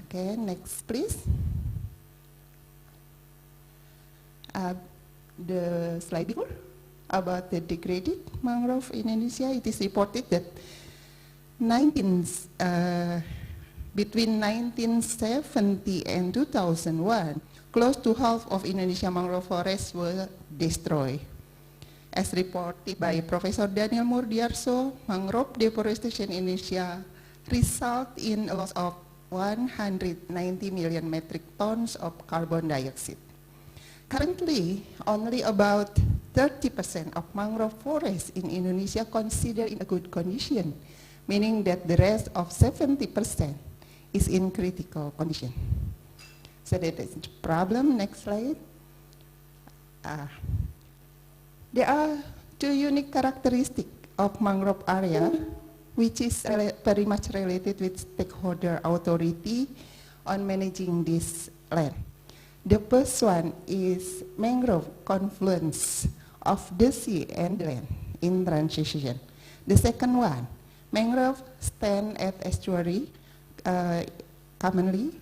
Okay, next please. The slide before about the degraded mangrove in Indonesia, it is reported that between 1970 and 2001, close to half of Indonesia mangrove forests were destroyed. As reported by Professor Daniel Murdiarso, mangrove deforestation in Indonesia result in a loss of 190 million metric tons of carbon dioxide. Currently, only about 30% of mangrove forests in Indonesia considered in a good condition, meaning that the rest of 70% is in critical condition. So that is the problem. Next slide. There are two unique characteristics of mangrove area, which is very much related with stakeholder authority on managing this land. The first one is mangrove confluence of the sea and land in transition. The second one, mangrove stand at estuary commonly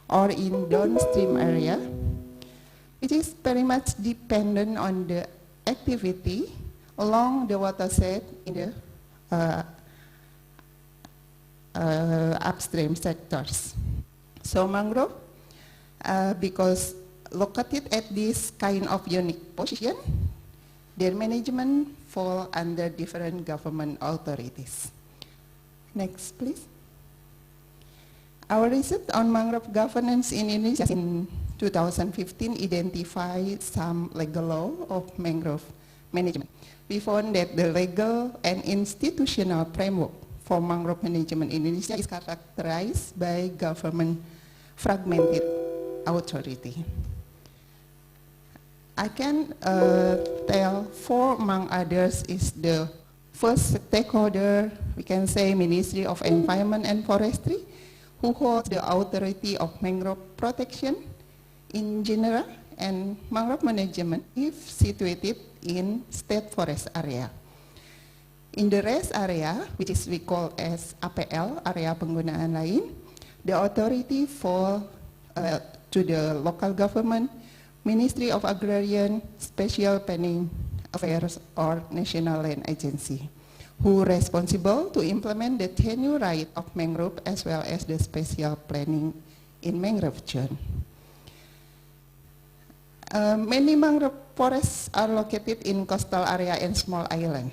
or in downstream area. It is very much dependent on the activity along the watershed in the upstream sectors. So mangrove, because located at this kind of unique position, their management fall under different government authorities. Next, please. Our research on mangrove governance in Indonesia in 2015 identified some legal law of mangrove management. We found that the legal and institutional framework for mangrove management in Indonesia is characterized by government fragmented authority. I can tell four among others is the first stakeholder, we can say Ministry of Environment and Forestry, who holds the authority of mangrove protection in general and mangrove management if situated in state forest area. In the rest area, which is we call as APL, area penggunaan lain, the authority fall to the local government, Ministry of Agrarian, Special Planning Affairs, or National Land Agency, who responsible to implement the tenure right of mangrove as well as the special planning in mangrove zone. Many mangrove forests are located in coastal area and small island,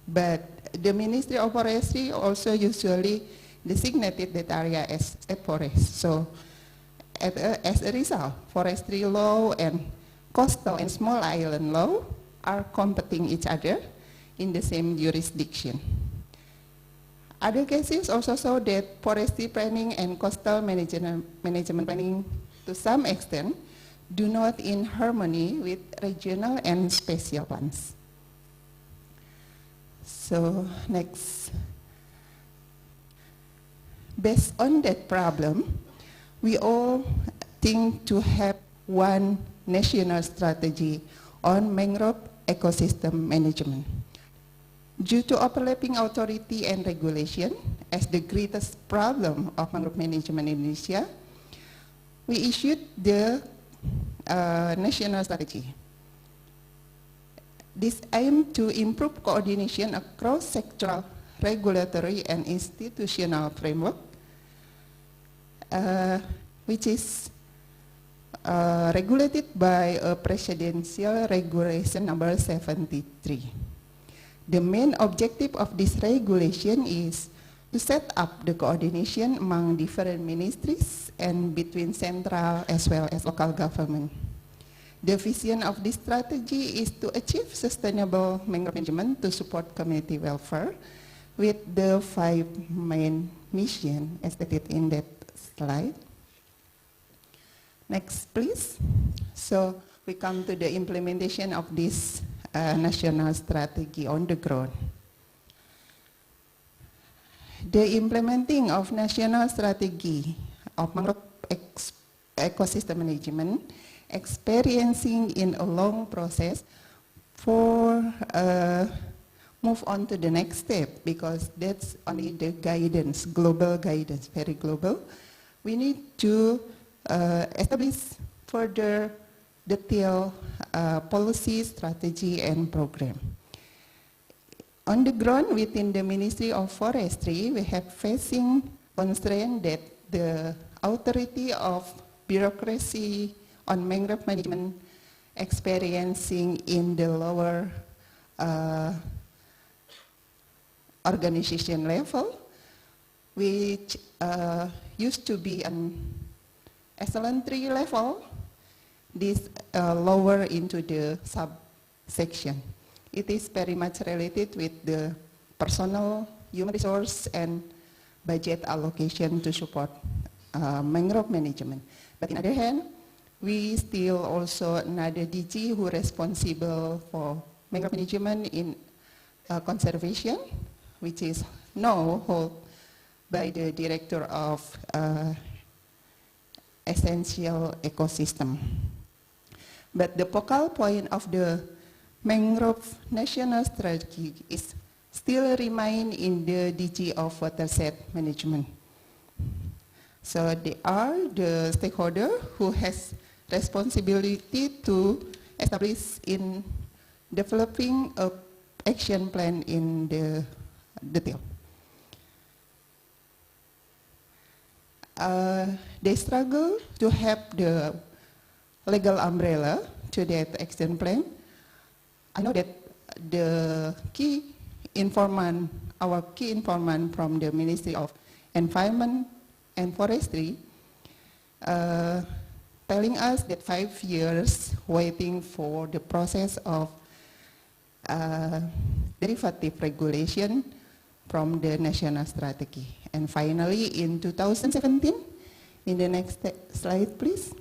but the Ministry of Forestry also usually designated that area as state forest. So as a result, forestry law and coastal and small island law are competing each other in the same jurisdiction. Other cases also show that forestry planning and coastal management planning to some extent do not in harmony with regional and spatial plans. So next. Based on that problem, we all think to have one national strategy on mangrove ecosystem management. Due to overlapping authority and regulation as the greatest problem of mangrove management in Indonesia, we issued the national strategy. This aims to improve coordination across sectoral, regulatory, and institutional framework, which is regulated by a presidential regulation number 73. The main objective of this regulation is to set up the coordination among different ministries and between central as well as local government. The vision of this strategy is to achieve sustainable mangrove management to support community welfare with the 5 main missions as stated in that slide. Next, please. So we come to the implementation of this national strategy on the ground. The implementing of national strategy of mangrove ecosystem management experiencing in a long process for move on to the next step, because that's only the guidance, global guidance, very global. we need to establish further detailed policy, strategy, and program. On the ground within the Ministry of Forestry, we have facing constraint that the authority of bureaucracy on mangrove management experiencing in the lower organization level, which used to be an echelon 3 level, this lower into the subsection. It is very much related with the personal, human resource, and budget allocation to support mangrove management. But on the other hand, we still also another DG who responsible for mangrove management in conservation, which is now held by the Director of Essential Ecosystem. But the focal point of the Mangrove National Strategy is still remain in the DG of Watershed Management. So they are the stakeholder who has responsibility to establish in developing a action plan in the detail. They struggle to have the legal umbrella to that action plan. I know that the key informant, our key informant from the Ministry of Environment and Forestry, telling us that 5 years waiting for the process of derivative regulation from the national strategy. And finally, in 2017, in the next slide, please,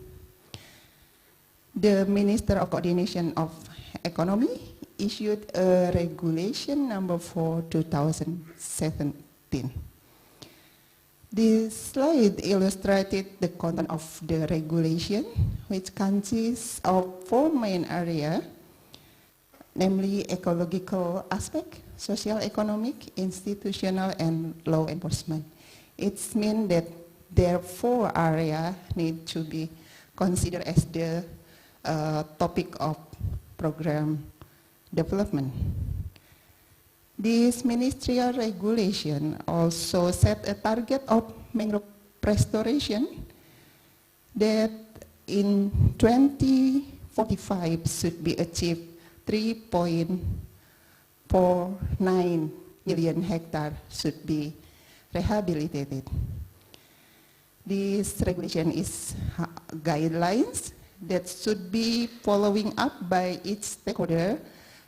the Minister of Coordination of Economy issued a regulation number 4/2017. This slide illustrated the content of the regulation, which consists of 4 main areas, namely ecological aspect, social, economic, institutional, and law enforcement. It means that there are 4 areas need to be considered as the topic of program development. This ministerial regulation also set a target of mangrove restoration that in 2045 should be achieved 3.49 million hectares should be rehabilitated. This regulation is guidelines that should be following up by each stakeholder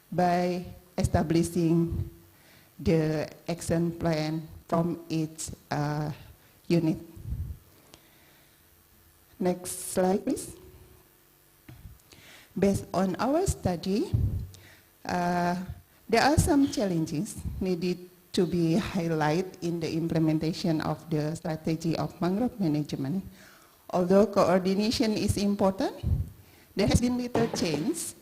by establishing the action plan from each unit. Next slide, please. Based on our study, there are some challenges needed to be highlighted in the implementation of the strategy of mangrove management. Although coordination is important, there has been little change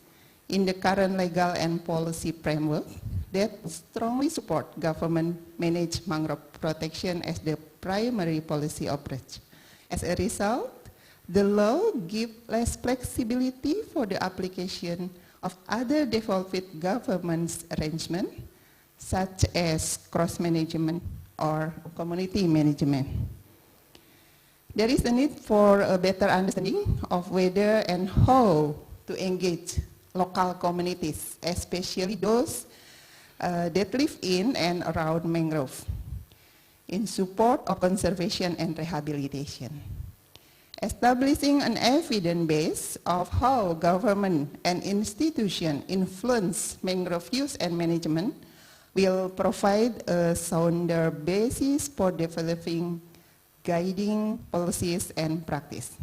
in the current legal and policy framework that strongly support government-managed mangrove protection as the primary policy approach. As a result, the law gives less flexibility for the application of other devolved government arrangements, such as cross-management or community management. There is a need for a better understanding of whether and how to engage local communities, especially those that live in and around mangrove, in support of conservation and rehabilitation. Establishing an evidence base of how government and institutions influence mangrove use and management will provide a sounder basis for developing guiding policies and practice.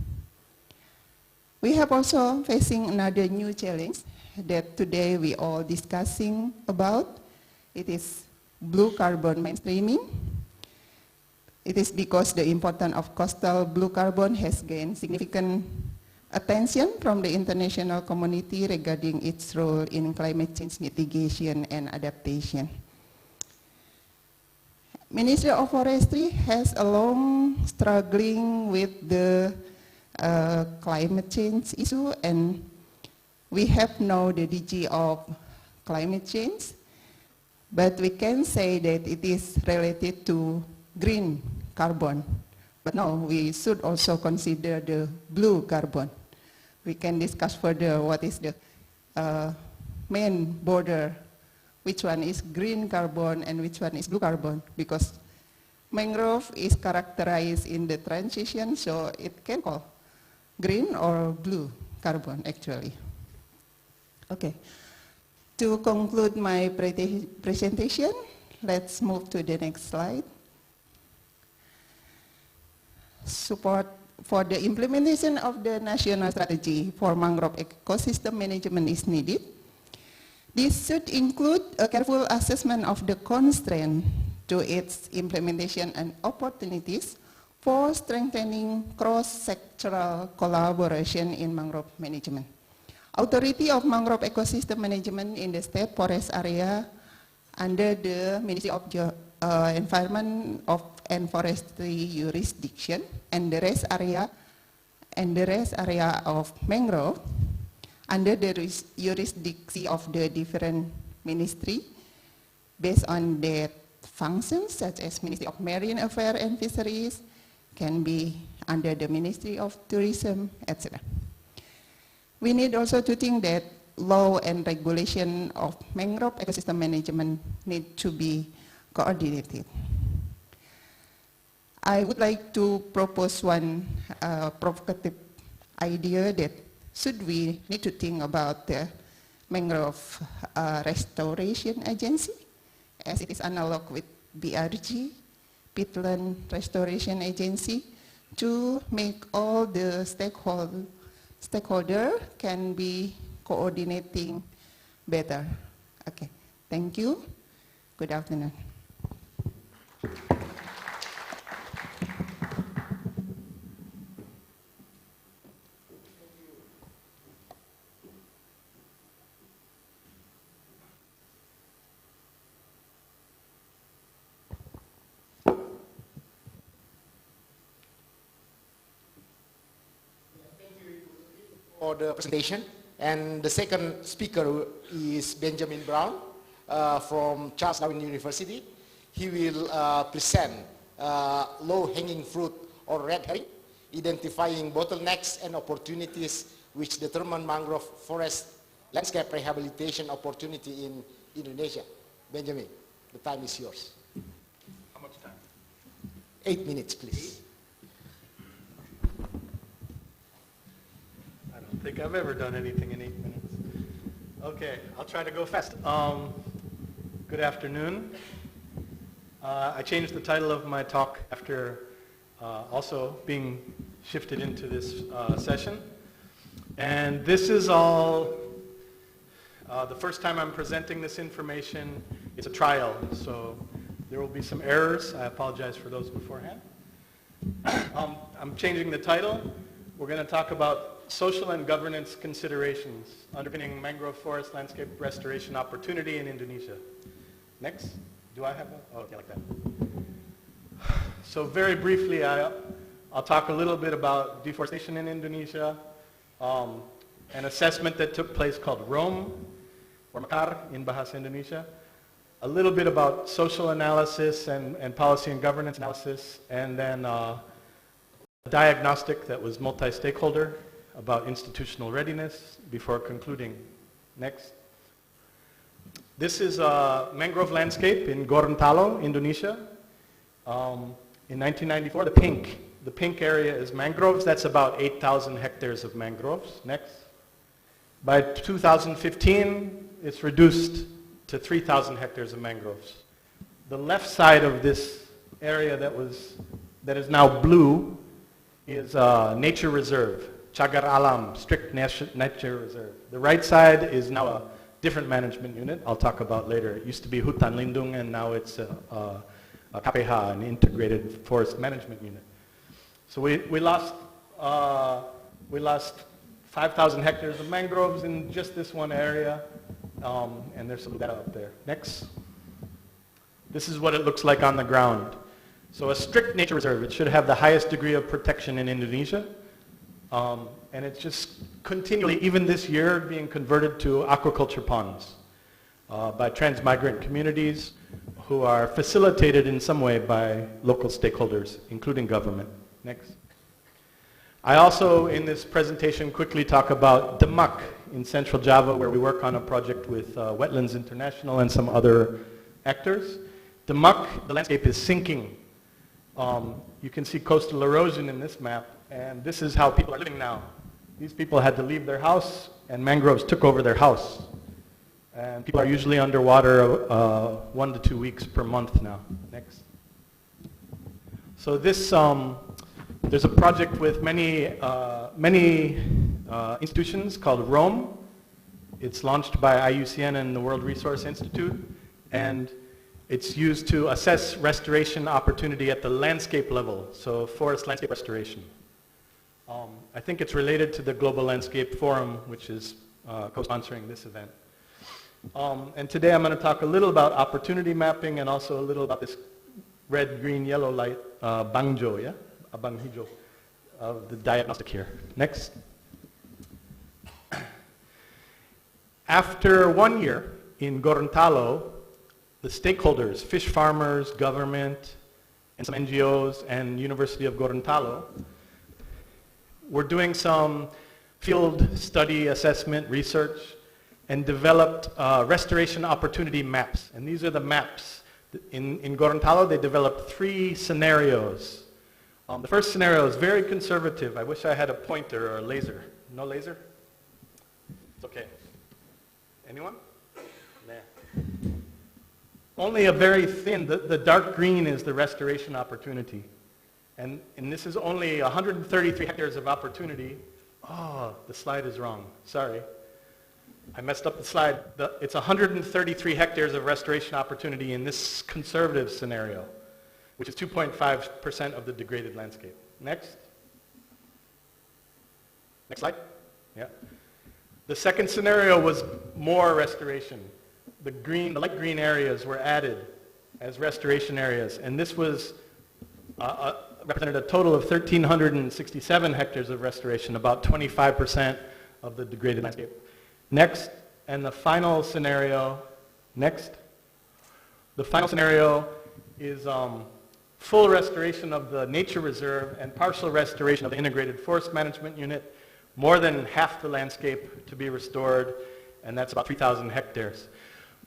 We have also facing another new challenge that today we all discussing about. It is blue carbon mainstreaming. It is because the importance of coastal blue carbon has gained significant attention from the international community regarding its role in climate change mitigation and adaptation. Ministry of Forestry has a long struggling with the climate change issue, and we have now the DG of climate change, but we can say that it is related to green carbon. But no, we should also consider the blue carbon. We can discuss further what is the main border, which one is green carbon and which one is blue carbon, because mangrove is characterized in the transition, so it can call green or blue carbon actually. Okay, to conclude my presentation, let's move to the next slide. Support for the implementation of the national strategy for mangrove ecosystem management is needed. This should include a careful assessment of the constraint to its implementation and opportunities for strengthening cross-sectoral collaboration in mangrove management. Authority of mangrove ecosystem management in the state forest area under the Ministry of Environment and Forestry jurisdiction, and the rest area of mangrove under the jurisdiction of the different ministry based on their functions, such as Ministry of Marine Affairs and Fisheries, can be under the Ministry of Tourism, etc. We need also to think that law and regulation of mangrove ecosystem management need to be coordinated. I would like to propose one provocative idea that should we need to think about the mangrove restoration agency, as it is analog with BRG, Peatland Restoration Agency, to make all the stakeholder can be coordinating better. Okay, thank you. Good afternoon. For the presentation, and the second speaker is Benjamin Brown from Charles Darwin University. He will present low-hanging fruit or red herring, identifying bottlenecks and opportunities which determine mangrove forest landscape rehabilitation opportunity in Indonesia. Benjamin, the time is yours. How much time? 8 minutes, please. I don't think I've ever done anything in 8 minutes. Okay, I'll try to go fast. Good afternoon. I changed the title of my talk after also being shifted into this session. And this is all the first time I'm presenting this information. It's a trial, so there will be some errors. I apologize for those beforehand. I'm changing the title. We're going to talk about social and governance considerations underpinning mangrove forest landscape restoration opportunity in Indonesia. Next. Do I have one? Oh, okay, like that. So very briefly, I'll talk a little bit about deforestation in Indonesia, an assessment that took place called ROAM, or Mekar in Bahasa Indonesia, a little bit about social analysis and policy and governance analysis, and then a diagnostic that was multi-stakeholder about institutional readiness before concluding. Next. This is a mangrove landscape in Gorontalo, Indonesia. In 1994, the pink area is mangroves. That's about 8,000 hectares of mangroves. Next. By 2015, it's reduced to 3,000 hectares of mangroves. The left side of this area that is now blue is a nature reserve, Cagar Alam, strict nature reserve. The right side is now a different management unit I'll talk about later. It used to be Hutan Lindung, and now it's a KPH, an integrated forest management unit. So we lost 5,000 hectares of mangroves in just this one area, and there's some data up there. Next. This is what it looks like on the ground. So a strict nature reserve, it should have the highest degree of protection in Indonesia. And it's just continually, even this year, being converted to aquaculture ponds by transmigrant communities who are facilitated in some way by local stakeholders, including government. Next. I also, in this presentation, quickly talk about Demak in Central Java, where we work on a project with Wetlands International and some other actors. Demak, the landscape is sinking. You can see coastal erosion in this map, and this is how people are living now. These people had to leave their house, and mangroves took over their house. And people are usually underwater 1 to 2 weeks per month now. Next. So this, there's a project with many institutions called ROAM. It's launched by IUCN and the World Resource Institute, and it's used to assess restoration opportunity at the landscape level, so forest landscape restoration. I think it's related to the Global Landscape Forum, which is co-sponsoring this event. And today I'm going to talk a little about opportunity mapping and also a little about this red, green, yellow light, Bangjo, yeah? Abang Hijau, the diagnostic here. Next. After 1 year in Gorontalo, the stakeholders, fish farmers, government, and some NGOs and University of Gorontalo, were doing some field study, assessment, research, and developed restoration opportunity maps. And these are the maps. In Gorontalo, they developed 3 scenarios. The first scenario is very conservative. I wish I had a pointer or a laser. No laser? It's okay. Anyone? Nah. Only a very thin, the dark green is the restoration opportunity. And this is only 133 hectares of opportunity. Oh, the slide is wrong. Sorry. I messed up the slide. It's 133 hectares of restoration opportunity in this conservative scenario, which is 2.5% of the degraded landscape. Next. Next slide. Yeah. The second scenario was more restoration. The light green areas were added as restoration areas, and this was represented a total of 1,367 hectares of restoration, about 25% of the degraded landscape. Next, and the final scenario, next. The final scenario is full restoration of the nature reserve and partial restoration of the integrated forest management unit, more than half the landscape to be restored, and that's about 3,000 hectares.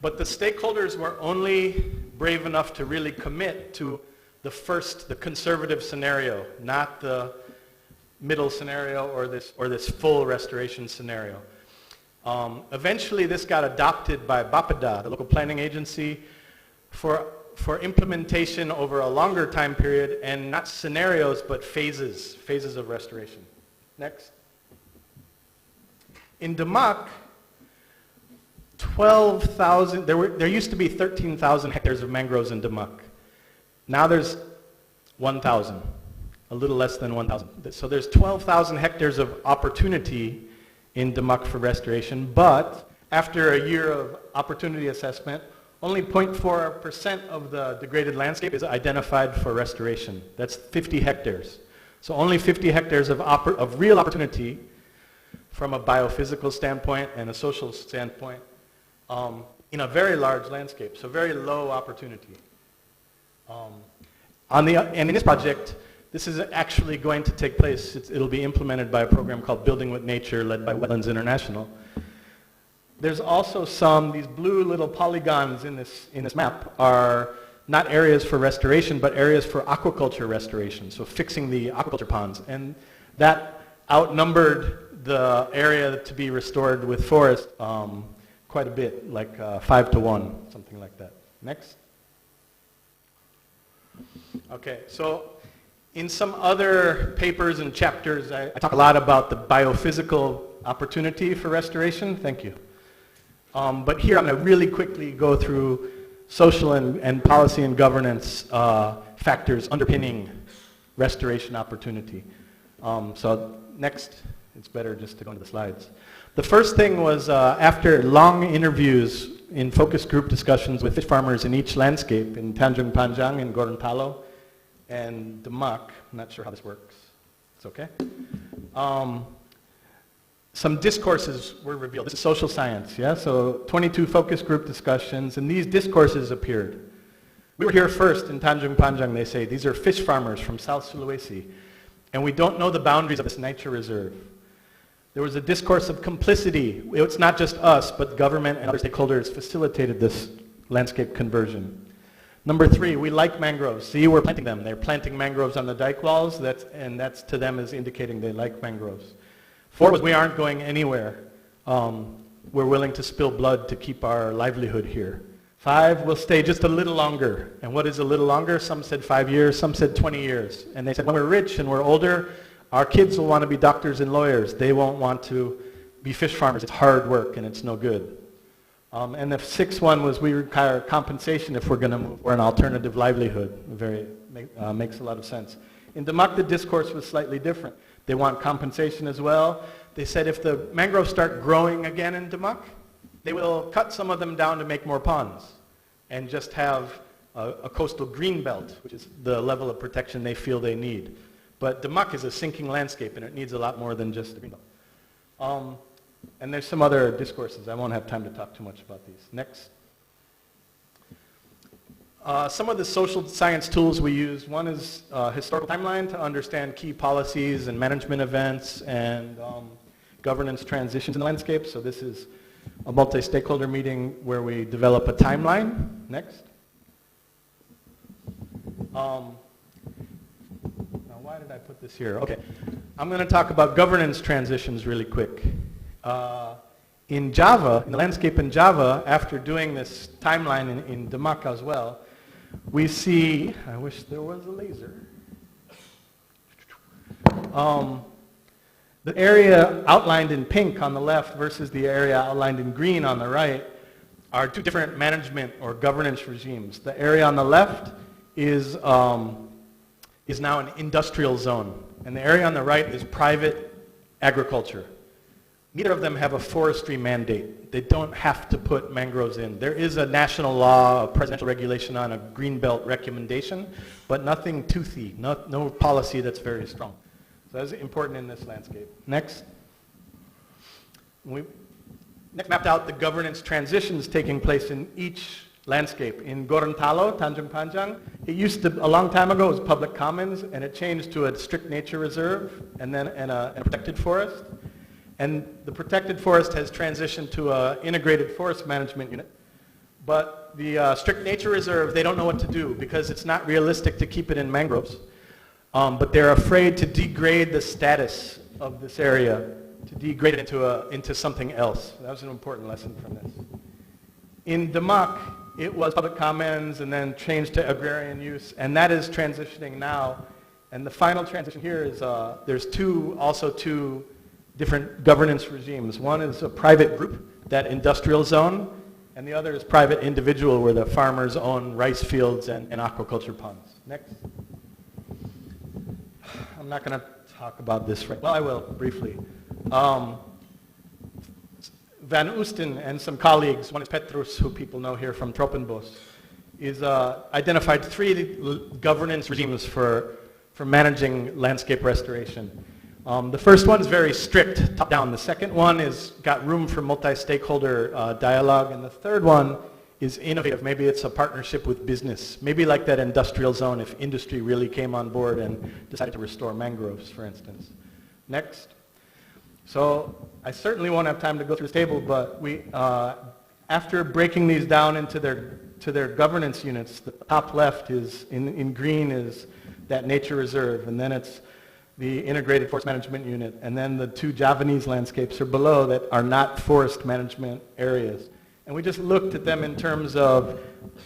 But the stakeholders were only brave enough to really commit to the conservative scenario, not the middle scenario or this full restoration scenario. Eventually this got adopted by Bapeda, the local planning agency, for implementation over a longer time period, and not scenarios but phases of restoration. Next. In Demak, 12,000, there used to be 13,000 hectares of mangroves in Demak. Now there's 1,000, a little less than 1,000. So there's 12,000 hectares of opportunity in Demak for restoration, but after a year of opportunity assessment, only 0.4% of the degraded landscape is identified for restoration. That's 50 hectares. So only 50 hectares of real opportunity from a biophysical standpoint and a social standpoint in a very large landscape, so very low opportunity. And in this project, this is actually going to take place. It'll be implemented by a program called Building with Nature, led by Wetlands International. There's also these blue little polygons in this map are not areas for restoration, but areas for aquaculture restoration, so fixing the aquaculture ponds. And that outnumbered the area to be restored with forest quite a bit, like 5 to 1, something like that. Next. Okay, so in some other papers and chapters, I talk a lot about the biophysical opportunity for restoration. Thank you. But here I'm going to really quickly go through social and policy and governance factors underpinning restoration opportunity. So next, it's better just to go into the slides. The first thing was after long interviews in focus group discussions with fish farmers in each landscape, in Tanjung Panjang, in Gorontalo, and Demak. I'm not sure how this works. It's okay. Some discourses were revealed. This is social science, yeah? So 22 focus group discussions, and these discourses appeared. We were here first in Tanjung Panjang, they say. These are fish farmers from South Sulawesi, and we don't know the boundaries of this nature reserve. There was a discourse of complicity. It's not just us, but government and other stakeholders facilitated this landscape conversion. Number 3, we like mangroves. See, we're planting them. They're planting mangroves on the dike walls, and that's to them is indicating they like mangroves. 4 was we aren't going anywhere. We're willing to spill blood to keep our livelihood here. 5, we'll stay just a little longer. And what is a little longer? Some said 5 years, some said 20 years. And they said when we're rich and we're older, our kids will want to be doctors and lawyers. They won't want to be fish farmers. It's hard work and it's no good. And the 6th one was we require compensation if we're going to move for an alternative livelihood. Makes a lot of sense. In Demak, the discourse was slightly different. They want compensation as well. They said if the mangroves start growing again in Demak, they will cut some of them down to make more ponds and just have a coastal green belt, which is the level of protection they feel they need. But Demak is a sinking landscape, and it needs a lot more than just a green belt. And there's some other discourses. I won't have time to talk too much about these. Next. Some of the social science tools we use, one is historical timeline to understand key policies and management events and governance transitions in the landscape. So this is a multi-stakeholder meeting where we develop a timeline. Next. Now why did I put this here? Okay, I'm going to talk about governance transitions really quick. In Java, in the landscape in Java, after doing this timeline in Demak as well, we see, I wish there was a laser. The area outlined in pink on the left versus the area outlined in green on the right are 2 different management or governance regimes. The area on the left is now an industrial zone, and the area on the right is private agriculture. Neither of them have a forestry mandate. They don't have to put mangroves in. There is a national law, a presidential regulation on a greenbelt recommendation, but nothing toothy, no policy that's very strong. So that's important in this landscape. Next. We next mapped out the governance transitions taking place in each landscape. In Gorontalo, Tanjung Panjang, it used to, a long time ago, it was public commons, and it changed to a strict nature reserve and then a protected forest. And the protected forest has transitioned to an integrated forest management unit. But the strict nature reserve, they don't know what to do because it's not realistic to keep it in mangroves. But they're afraid to degrade the status of this area, to degrade it into something else. That was an important lesson from this. In Demak, it was public commons and then changed to agrarian use, and that is transitioning now. And the final transition here is there's also two different governance regimes. One is a private group, that industrial zone, and the other is private individual where the farmers own rice fields and aquaculture ponds. Next. I'm not going to talk about this right. Well, I will briefly. Van Oosten and some colleagues, one is Petrus, who people know here from Tropenbos, is identified 3 governance regimes for managing landscape restoration. The first one is very strict, top-down. The second one is got room for multi-stakeholder dialogue, and the third one is innovative. Maybe it's a partnership with business. Maybe like that industrial zone if industry really came on board and decided to restore mangroves, for instance. Next. So I certainly won't have time to go through this table, but we, after breaking these down into their governance units, the top left is, in green is that nature reserve, and then it's the integrated forest management unit, and then the 2 Javanese landscapes are below that are not forest management areas. And we just looked at them in terms of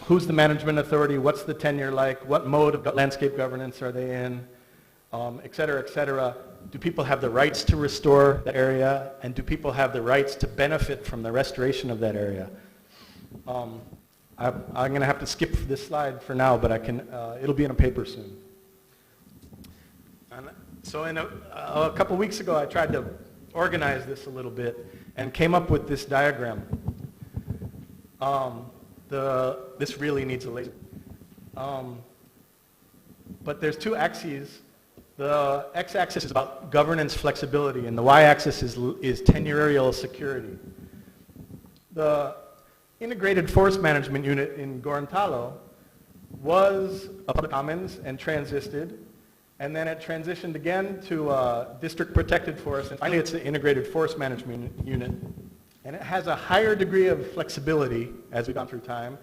who's the management authority, what's the tenure like, what mode of landscape governance are they in, et cetera, et cetera. Do people have the rights to restore the area, and do people have the rights to benefit from the restoration of that area? I'm going to have to skip this slide for now, but I can. It'll be in a paper soon. And so a couple weeks ago, I tried to organized this a little bit and came up with this diagram. This really needs a laser. But there's two axes. The x-axis is about governance flexibility, and the y-axis is tenurial security. The integrated forest management unit in Gorontalo was a public commons and transited, and then it transitioned again to district protected forest, and finally it's the integrated forest management unit. And it has a higher degree of flexibility as we've gone through time,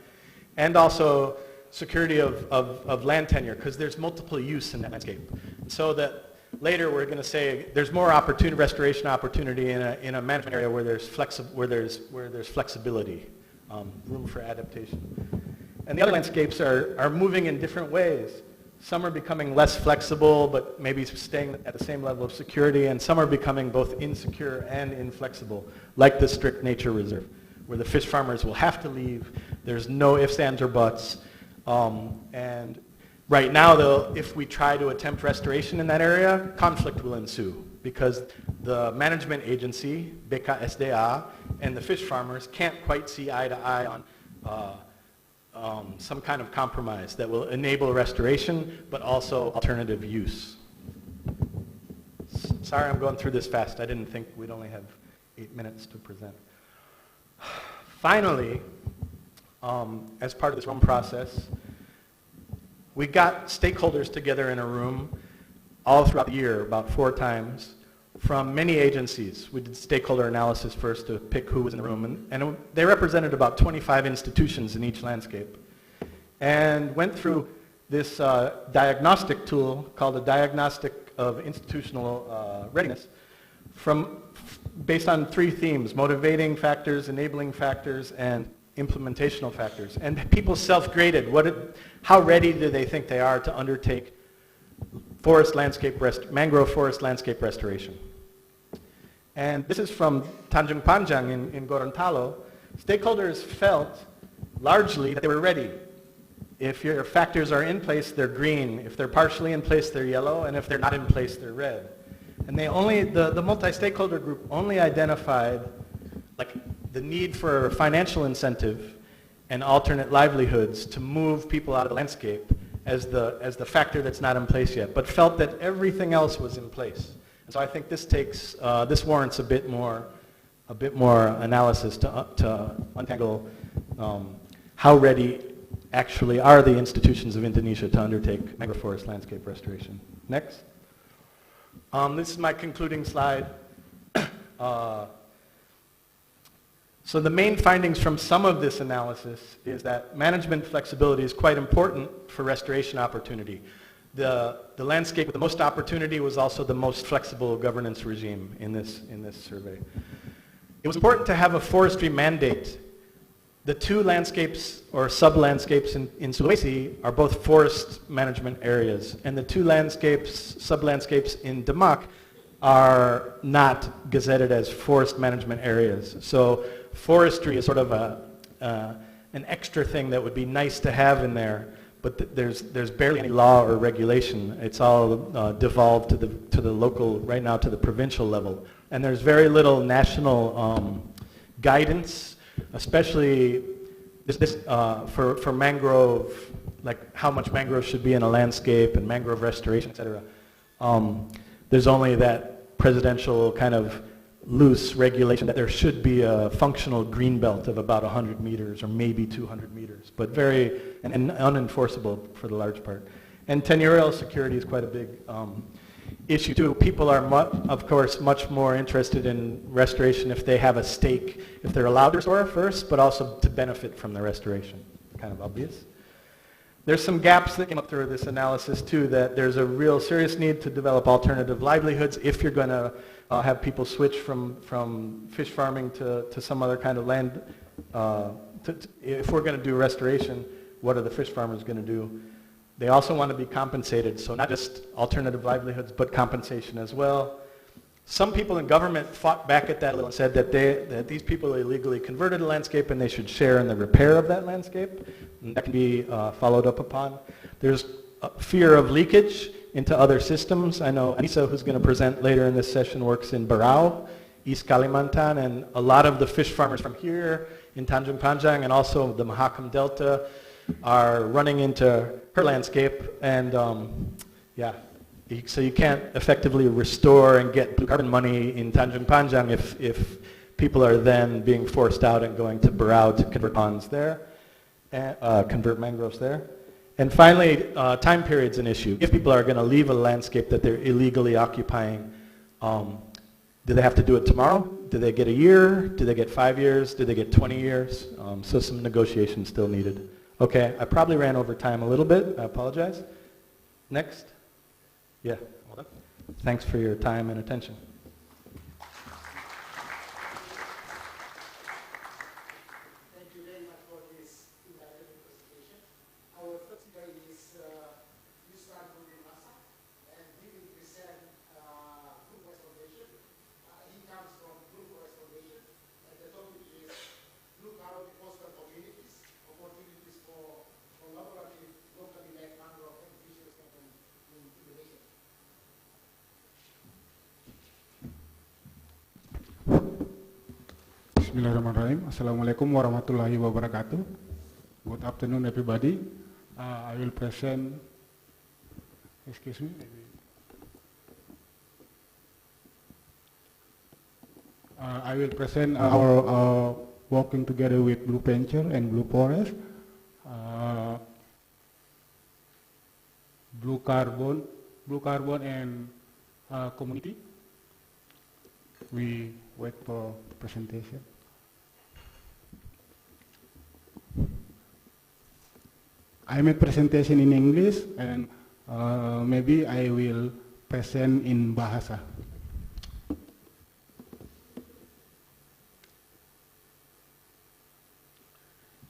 and also security of land tenure, because there's multiple use in that landscape. So that later we're going to say there's more opportunity, restoration opportunity in a management area where there's flexibility, room for adaptation. And the other landscapes are moving in different ways. Some are becoming less flexible, but maybe staying at the same level of security, and some are becoming both insecure and inflexible, like the strict nature reserve, where the fish farmers will have to leave. There's no ifs, ands, or buts. And right now, though, if we try to attempt restoration in that area, conflict will ensue, because the management agency, BKSDA, and the fish farmers can't quite see eye to eye on some kind of compromise that will enable restoration, but also alternative use. Sorry I'm going through this fast. I didn't think we'd only have 8 minutes to present. Finally, as part of this Rome process, we got stakeholders together in a room all throughout the year, about 4 times, from many agencies. We did stakeholder analysis first to pick who was in the room, and they represented about 25 institutions in each landscape, and went through this diagnostic tool called a Diagnostic of Institutional Readiness, based on 3 themes: motivating factors, enabling factors, and implementational factors. And people self-graded how ready do they think they are to undertake mangrove forest landscape restoration. And this is from Tanjung Panjang in Gorontalo. Stakeholders felt largely that they were ready. If your factors are in place, they're green. If they're partially in place, they're yellow. And if they're not in place, they're red. And the multi-stakeholder group only identified the need for financial incentive and alternate livelihoods to move people out of the landscape as the factor that's not in place yet, but felt that everything else was in place. And so I think this warrants a bit more analysis to untangle how ready actually are the institutions of Indonesia to undertake mangrove forest landscape restoration. Next. This is my concluding slide. So the main findings from some of this analysis is that management flexibility is quite important for restoration opportunity. The landscape with the most opportunity was also the most flexible governance regime in this survey. It was important to have a forestry mandate. The 2 landscapes or sub-landscapes in Sulawesi are both forest management areas, and the 2 sub-landscapes in Demak are not gazetted as forest management areas. So forestry is sort of an extra thing that would be nice to have in there, but there's barely any law or regulation. It's all devolved to the local, right now to the provincial level. And there's very little national guidance, especially for mangrove, like how much mangrove should be in a landscape and mangrove restoration, etc. There's only that presidential kind of loose regulation that there should be a functional green belt of about 100 meters or maybe 200 meters, but very and unenforceable for the large part. And tenurial security is quite a big issue too. People are, of course, much more interested in restoration if they have a stake, if they're allowed to restore first, but also to benefit from the restoration. Kind of obvious. There's some gaps that came up through this analysis too, that there's a real serious need to develop alternative livelihoods if you're going to have people switch from fish farming to some other kind of land. If we're going to do restoration, what are the fish farmers going to do? They also want to be compensated, so not just alternative livelihoods, but compensation as well. Some people in government fought back at that a little and said that these people illegally converted a landscape and they should share in the repair of that landscape. And that can be followed up upon. There's a fear of leakage. into other systems. I know Anissa, who's going to present later in this session, works in Barao, East Kalimantan, and a lot of the fish farmers from here in Tanjung Panjang and also the Mahakam Delta are running into her landscape, and yeah, so you can't effectively restore and get blue carbon money in Tanjung Panjang if people are then being forced out and going to Barao to convert ponds there, convert mangroves there. And finally, time period's an issue. If people are going to leave a landscape that they're illegally occupying, do they have to do it tomorrow? Do they get a year? Do they get 5 years? Do they get 20 years? So some negotiation still needed. Okay, I probably ran over time a little bit. I apologize. Next. Yeah, hold on. Thanks for your time and attention. Thank you very much for this invaluable presentation. Our first speaker is Yusran Masa, and he will present Blue Forest Foundation. He comes from Blue Forest Foundation, and the topic is Blue Carbon Coastal Communities, opportunities for collaborative locally led mangrove and fisheries company in Indonesia. Bismillahirrahmanirrahim. Assalamualaikum warahmatullahi wabarakatuh. Good afternoon, everybody. I will present. Excuse me. I will present our working together with Blue Venture and Blue Forest, Blue Carbon and community. We wait for the presentation. I make presentation in English, and maybe I will present in Bahasa.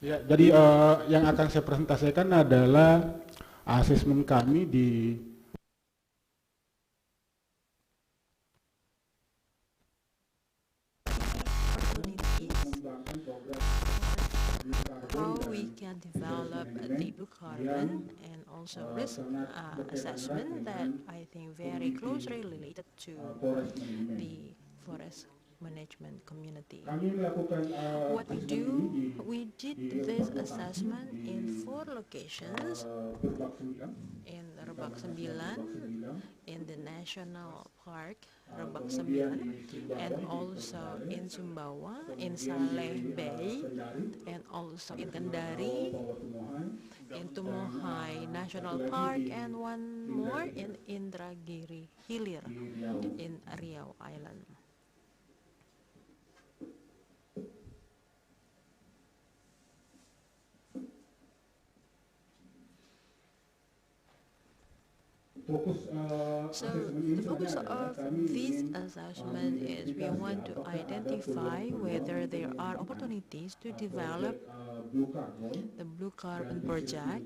Ya, jadi yang akan saya presentasikan adalah asesmen kami di how we can develop the blue carbon and also risk assessment that I think very closely related to the forest management community. What we do, we did this assessment in 4 locations, in Rebak 9, in the National Park Rebak 9, and also in Sumbawa, in Saleh Bay, and also in Kendari, in Tumohai National Park, and one more in Indragiri Hilir in Riau Island. So the focus of this assessment is we want to identify whether there are opportunities to develop the blue carbon project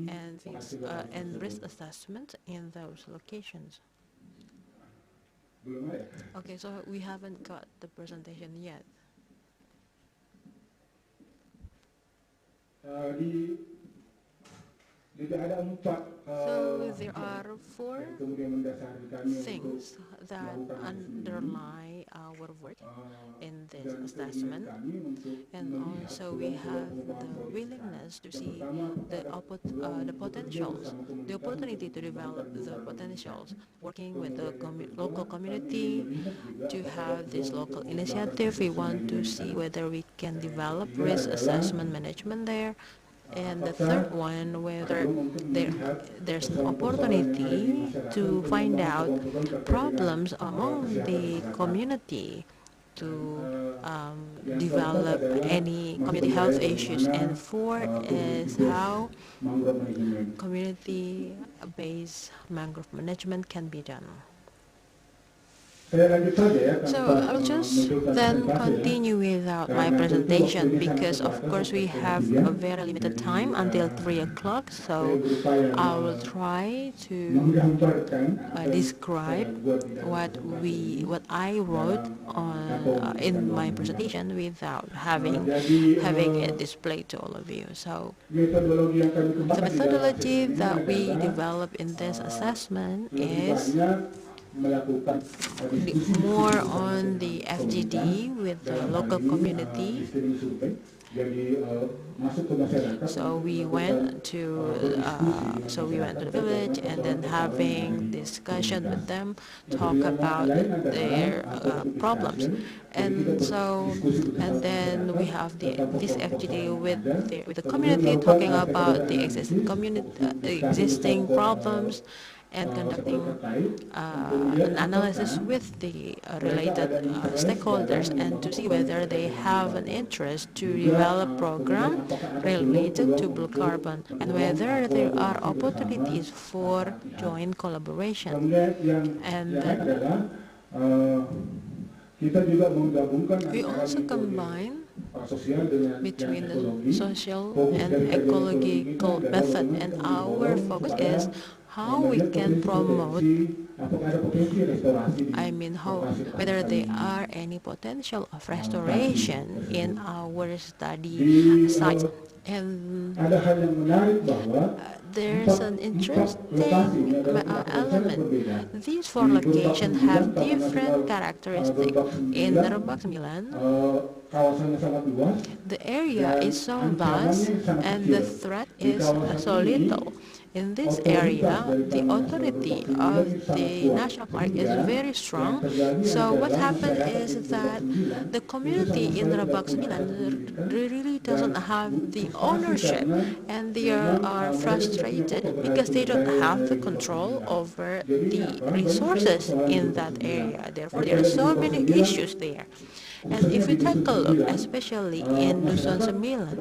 and risk assessment in those locations. Okay, so we haven't got the presentation yet. So there are 4 things that underlie our work in this assessment, and also we have the willingness to see the potentials, the opportunity to develop the potentials, working with the local community to have this local initiative. We want to see whether we can develop risk assessment management there. And the third one, whether there's an opportunity to find out problems among the community to develop any community health issues. And 4 is how community-based mangrove management can be done. So I'll just then continue without my presentation because of course we have a very limited time until 3 o'clock, so I will try to describe what I wrote on in my presentation without having it displayed to all of you. So the methodology that we develop in this assessment is more on the FGD with the local community. So we went to the village and then having discussion with them, talk about their problems, and then we have this FGD with the community, talking about the existing problems, and conducting an analysis with the related stakeholders and to see whether they have an interest to develop program related to blue carbon and whether there are opportunities for joint collaboration. And then we also combine between the social and ecological method, and our focus is how we can promote, whether there are any potential of restoration in our study sites. And there's an interesting element. These 4 locations have different characteristics. In Rebak 9, the area is so vast and the threat is so little. In this area, the authority of the national park is very strong. So what happened is that the community in Rebak 9 really doesn't have the ownership, and they are frustrated because they don't have the control over the resources in that area. Therefore, there are so many issues there. And if you take a look, especially in Dusun 9,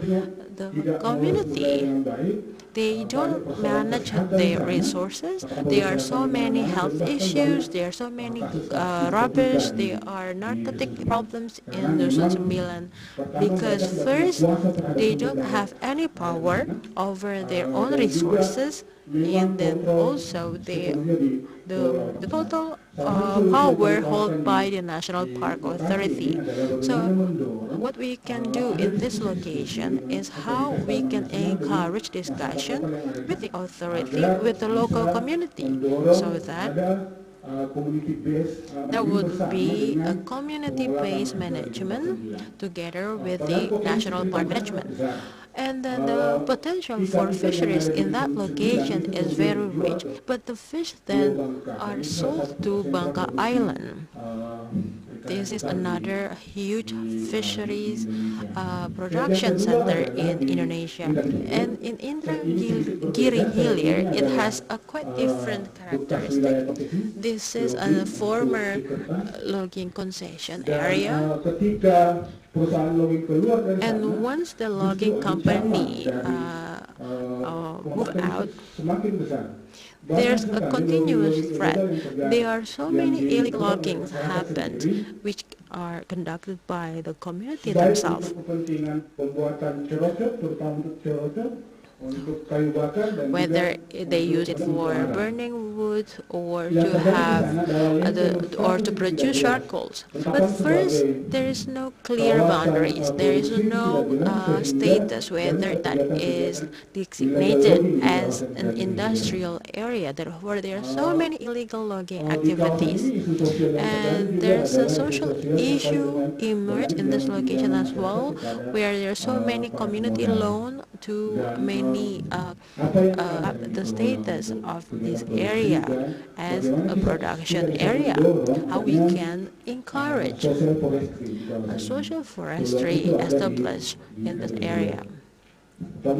the community, they don't manage their resources. There are so many health issues, there are so many rubbish, there are narcotic problems in Dusun 9, because first, they don't have any power over their own resources, and then also the total power held by the National Park Authority. So what we can do in this location is how we can encourage discussion with the authority, with the local community, so that there would be a community-based management together with the National Park management. And then the potential for fisheries in that location is very rich, but the fish then are sold to Bangka Island. This is another huge fisheries production center in Indonesia. And in Indragiri Hilir, it has a quite different characteristic. This is a former logging concession area. And once the logging company move out, there's a continuous threat. There are so many illegal loggings happened, which are conducted by the community themselves. Whether they use it for burning wood or to have or to produce charcoals. But first, there is no clear boundaries. There is no status whether that is designated as an industrial area. Therefore, there are so many illegal logging activities, and there's a social issue emerged in this location as well, where there are so many community loan to many the status of this area as a production area, how we can encourage a social forestry established in this area. The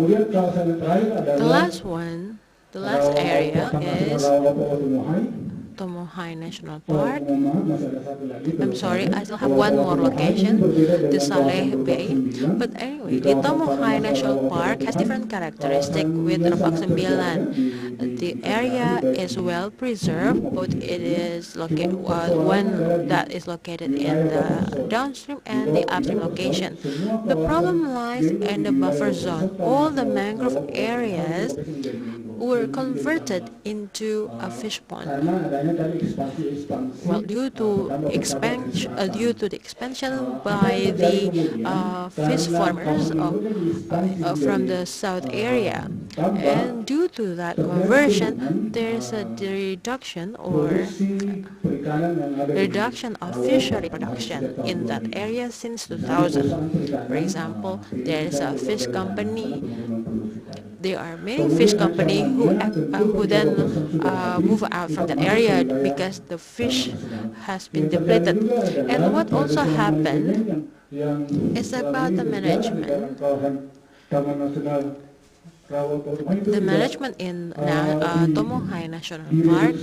last area is Tomohai National Park. I'm sorry, I still have one more location, the Saleh Bay. But anyway, the Tomohai National Park has different characteristics with Rebak Sembilan. The area is well preserved, both it is located one that is located in the downstream and the upstream location. The problem lies in the buffer zone. All the mangrove areas were converted into a fish pond. Well, due to the expansion by the fish farmers from the south area, and due to that conversion, there's a reduction of fishery production in that area since 2000. For example, there is a fish company. There are many fish companies who then move out from that area because the fish has been depleted. And what also happened is about the management. The management in Tomohai National Park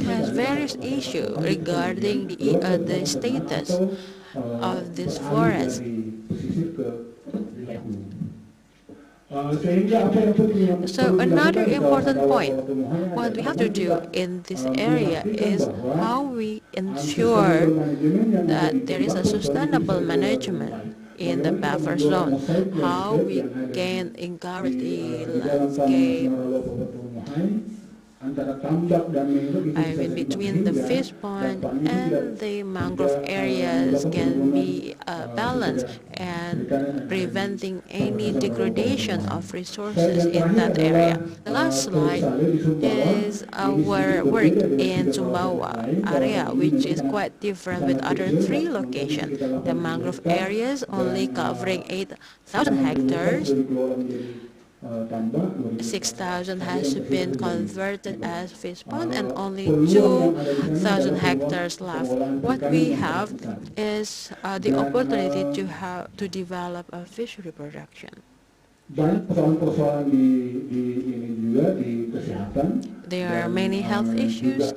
has various issues regarding the status of this forest. So another important point, what we have to do in this area is how we ensure that there is a sustainable management in the buffer zone, how we can encourage the landscape between the fish pond and the mangrove areas can be balanced and preventing any degradation of resources in that area. The last slide is our work in Sumbawa area, which is quite different with other three locations. The mangrove areas only covering 8,000 hectares. 6,000 has been converted as fish pond and only 2,000 hectares left. What we have is the opportunity to develop a fishery production. There are many health issues,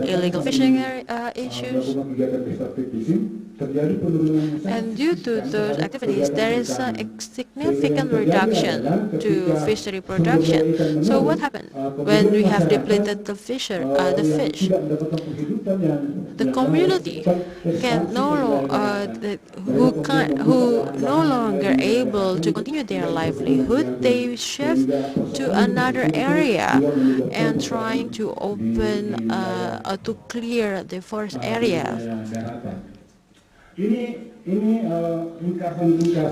illegal fishing issues, and due to those activities, there is a significant reduction to fishery production. So what happens when we have depleted the fish? The community can who no longer able to continue their livelihood, they shift to another area and trying to open to clear the forest area.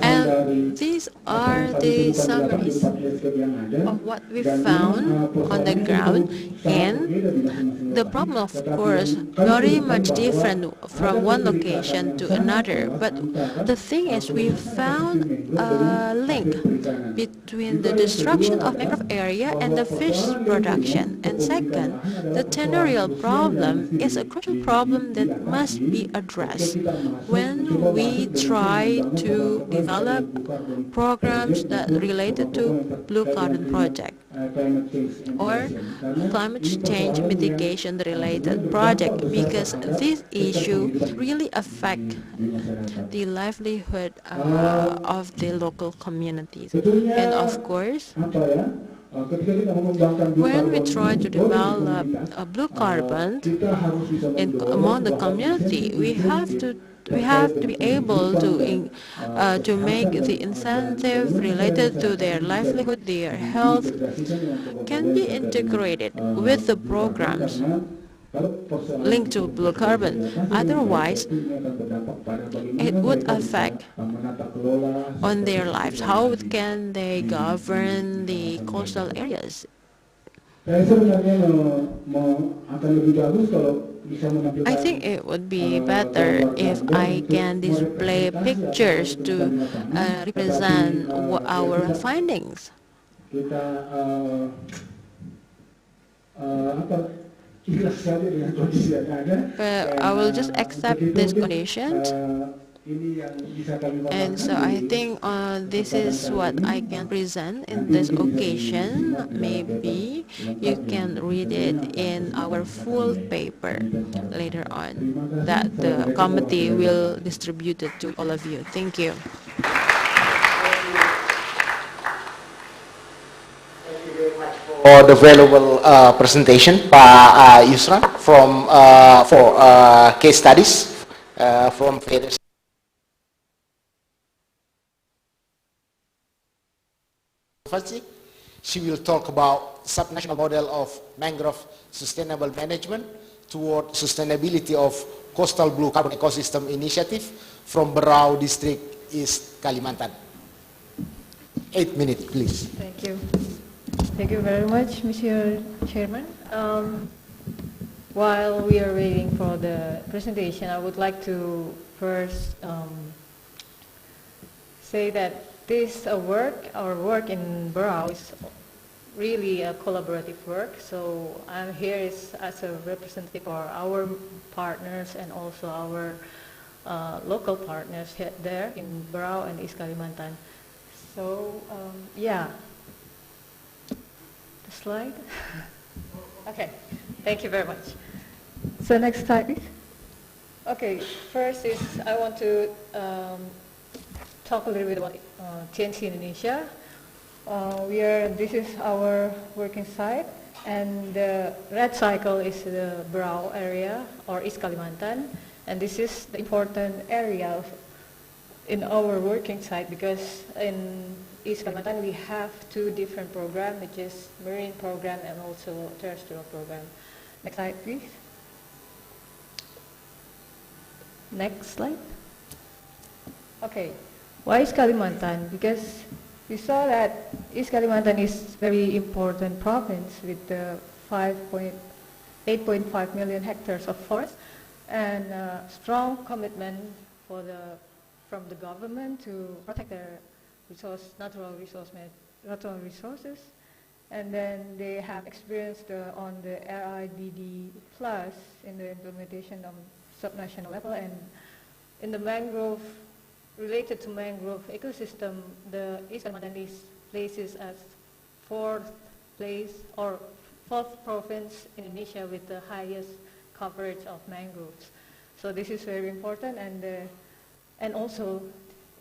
And these are the summaries of what we found on the ground, and the problem, of course, very much different from one location to another. But the thing is, we found a link between the destruction of mangrove area and the fish production. And second, the tenurial problem is a crucial problem that must be addressed when we try to develop programs that related to blue carbon project or climate change mitigation related project, because this issue really affect the livelihood of the local communities. And of course, when we try to develop a blue carbon among the community, we have to be able to make the incentive related to their livelihood, their health, can be integrated with the programs linked to blue carbon. Otherwise, it would affect on their lives. How can they govern the coastal areas? I think it would be better if I can display pictures to represent our findings. But I will just accept these conditions. And so I think this is what I can present in this occasion. Maybe you can read it in our full paper later on that the committee will distribute it to all of you. Thank you. For the valuable presentation by Yusra from for case studies from various. She will talk about subnational model of mangrove sustainable management toward sustainability of coastal blue carbon ecosystem initiative from Berau district, East Kalimantan. 8 minutes, please. Thank you. Thank you very much, Mr. Chairman. While we are waiting for the presentation, I would like to first say that this our work in Berau is really a collaborative work. So I'm here as a representative for our partners and also our local partners there in Berau and East Kalimantan. So yeah, the slide. Okay, thank you very much. So next slide, please. Okay, first is I want to talk a little bit about TNC Indonesia. This is our working site, and the red cycle is the Berau area or East Kalimantan, and this is the important area in our working site because in East Kalimantan we have two different programs, which is marine program and also terrestrial program. Next slide, please. Next slide. Okay. Why East Kalimantan? Because we saw that East Kalimantan is very important province with 8.5 million hectares of forest and strong commitment from the government to protect their natural resources. And then they have experienced on the RIDD plus in the implementation of subnational level, and in the mangrove. Related to mangrove ecosystem, the East Kalimantan is places as fourth province in Indonesia with the highest coverage of mangroves. So this is very important, and also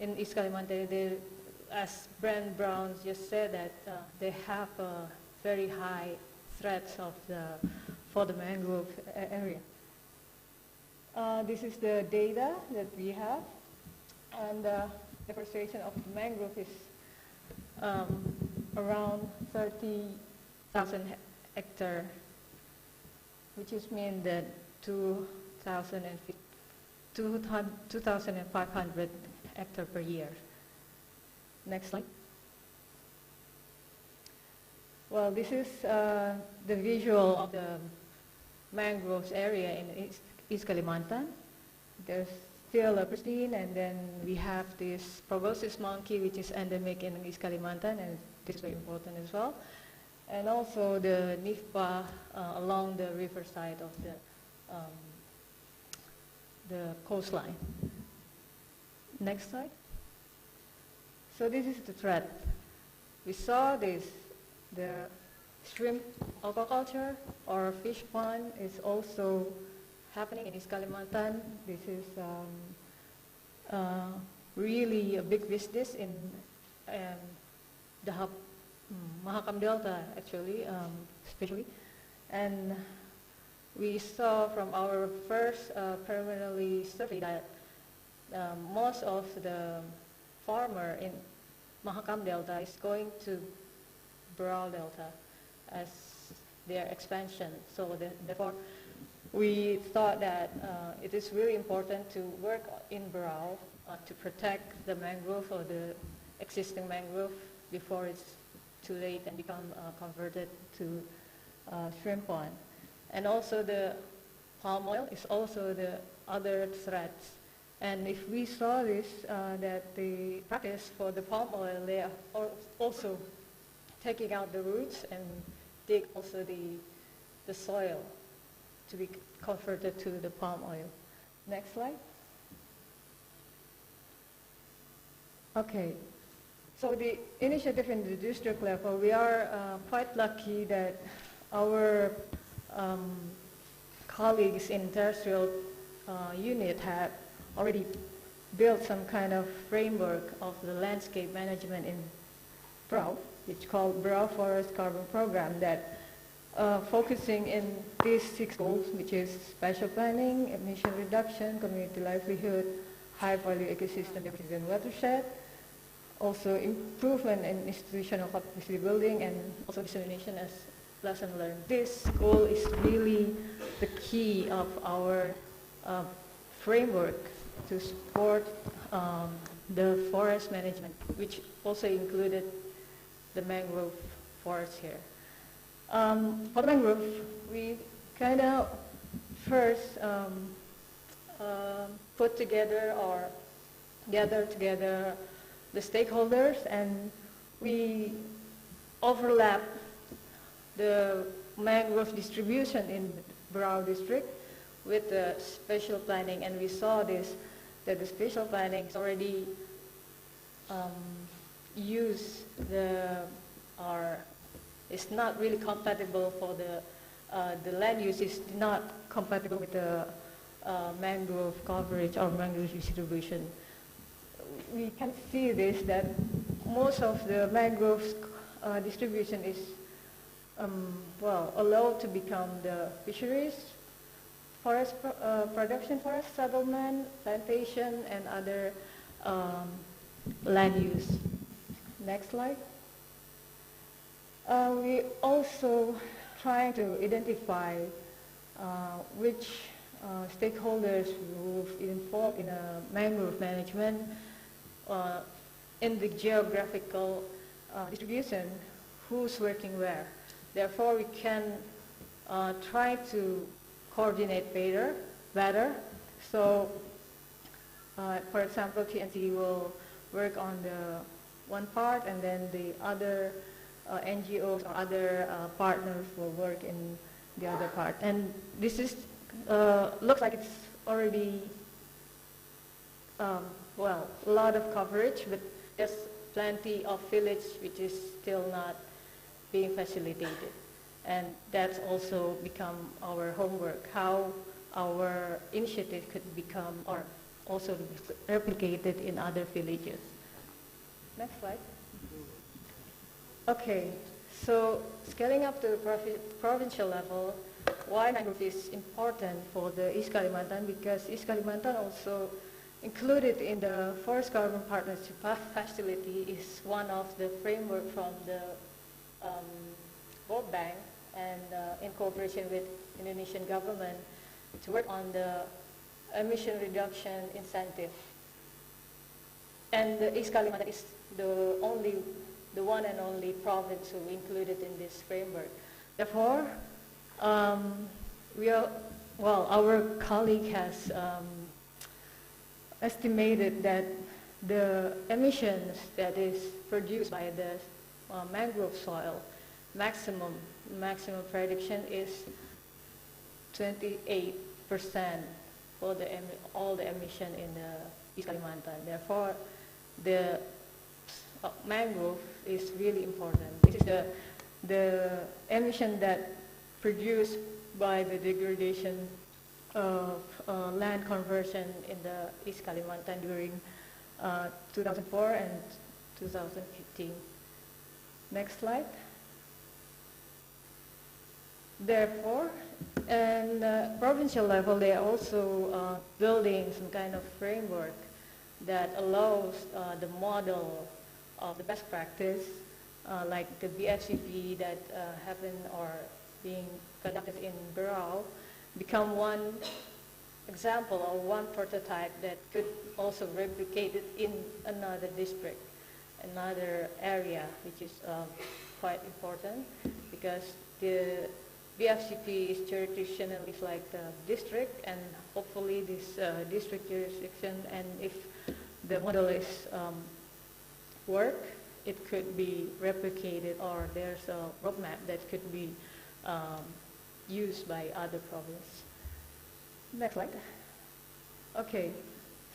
in East Kalimantan, as Brand Brown just said, that they have a very high threats for the mangrove area. This is the data that we have. And the deforestation of mangrove is around 30,000 hectares, which is mean that 2,500 hectares per year. Next slide. Well, this is the visual of the mangroves area in East Kalimantan. There's still pristine, and then we have this proboscis monkey, which is endemic in East Kalimantan, and this is very important as well. And also the NIFPA along the riverside of the coastline. Next slide. So this is the threat. We saw this, the shrimp aquaculture or fish pond is also happening in East Kalimantan. This is really a big business in the Mahakam Delta, actually, especially. And we saw from our first preliminary survey that most of the farmer in Mahakam Delta is going to Berau Delta as their expansion. So therefore, we thought that it is really important to work in Berau to protect the mangrove or the existing mangrove before it's too late and become converted to shrimp pond. And also the palm oil is also the other threats. And if we saw this, that the practice for the palm oil, they are also taking out the roots and dig also the soil to be converted to the palm oil. Next slide. Okay. So the initiative in the district level, we are quite lucky that our colleagues in terrestrial unit have already built some kind of framework of the landscape management in BRAW, which is called BRAW Forest Carbon Program, that focusing in these 6 goals, which is spatial planning, emission reduction, community livelihood, high-value ecosystem diversity and watershed, also improvement in institutional capacity building, and also dissemination as lesson learned. This goal is really the key of our framework to support the forest management, which also included the mangrove forest here. For the mangrove, we kind of first put together or gather together the stakeholders, and we overlap the mangrove distribution in Brau district with the spatial planning, and we saw this, that the spatial planning is already it's not really compatible for the land use is not compatible with the mangrove coverage or mangrove distribution. We can see this, that most of the mangrove distribution is allowed to become the fisheries, forest production, forest settlement, plantation, and other land use. Next slide. We also trying to identify which stakeholders will be involved in mangrove management in the geographical distribution, who's working where. Therefore, we can try to coordinate better. So, for example, TNT will work on the one part, and then the other NGOs or other partners will work in the other part. And this is looks like it's already a lot of coverage, but there's plenty of village which is still not being facilitated. And that's also become our homework, how our initiative could become or also replicated in other villages. Next slide. Okay, so scaling up to the provincial level, why mangrove is important for the East Kalimantan? Because East Kalimantan also included in the Forest Carbon Partnership Facility is one of the framework from the World Bank, and in cooperation with Indonesian government to work on the emission reduction incentive. And the East Kalimantan is the one and only province who included in this framework. Therefore, our colleague has estimated that the emissions that is produced by the mangrove soil, maximum prediction is 28% for all the emission in the East Kalimantan. Therefore, the mangrove is really important. This is the emission that produced by the degradation of land conversion in the East Kalimantan during 2004 and 2015. Next slide. Therefore, and provincial level, they are also building some kind of framework that allows the model of the best practice, like the BFCP that happen or being conducted in Berau, become one example or one prototype that could also replicate it in another district, another area, which is quite important, because the BFCP is jurisdictional, it's like the district, and hopefully this district jurisdiction, and if the model is work, it could be replicated, or there's a roadmap that could be used by other provinces. Next slide. Okay,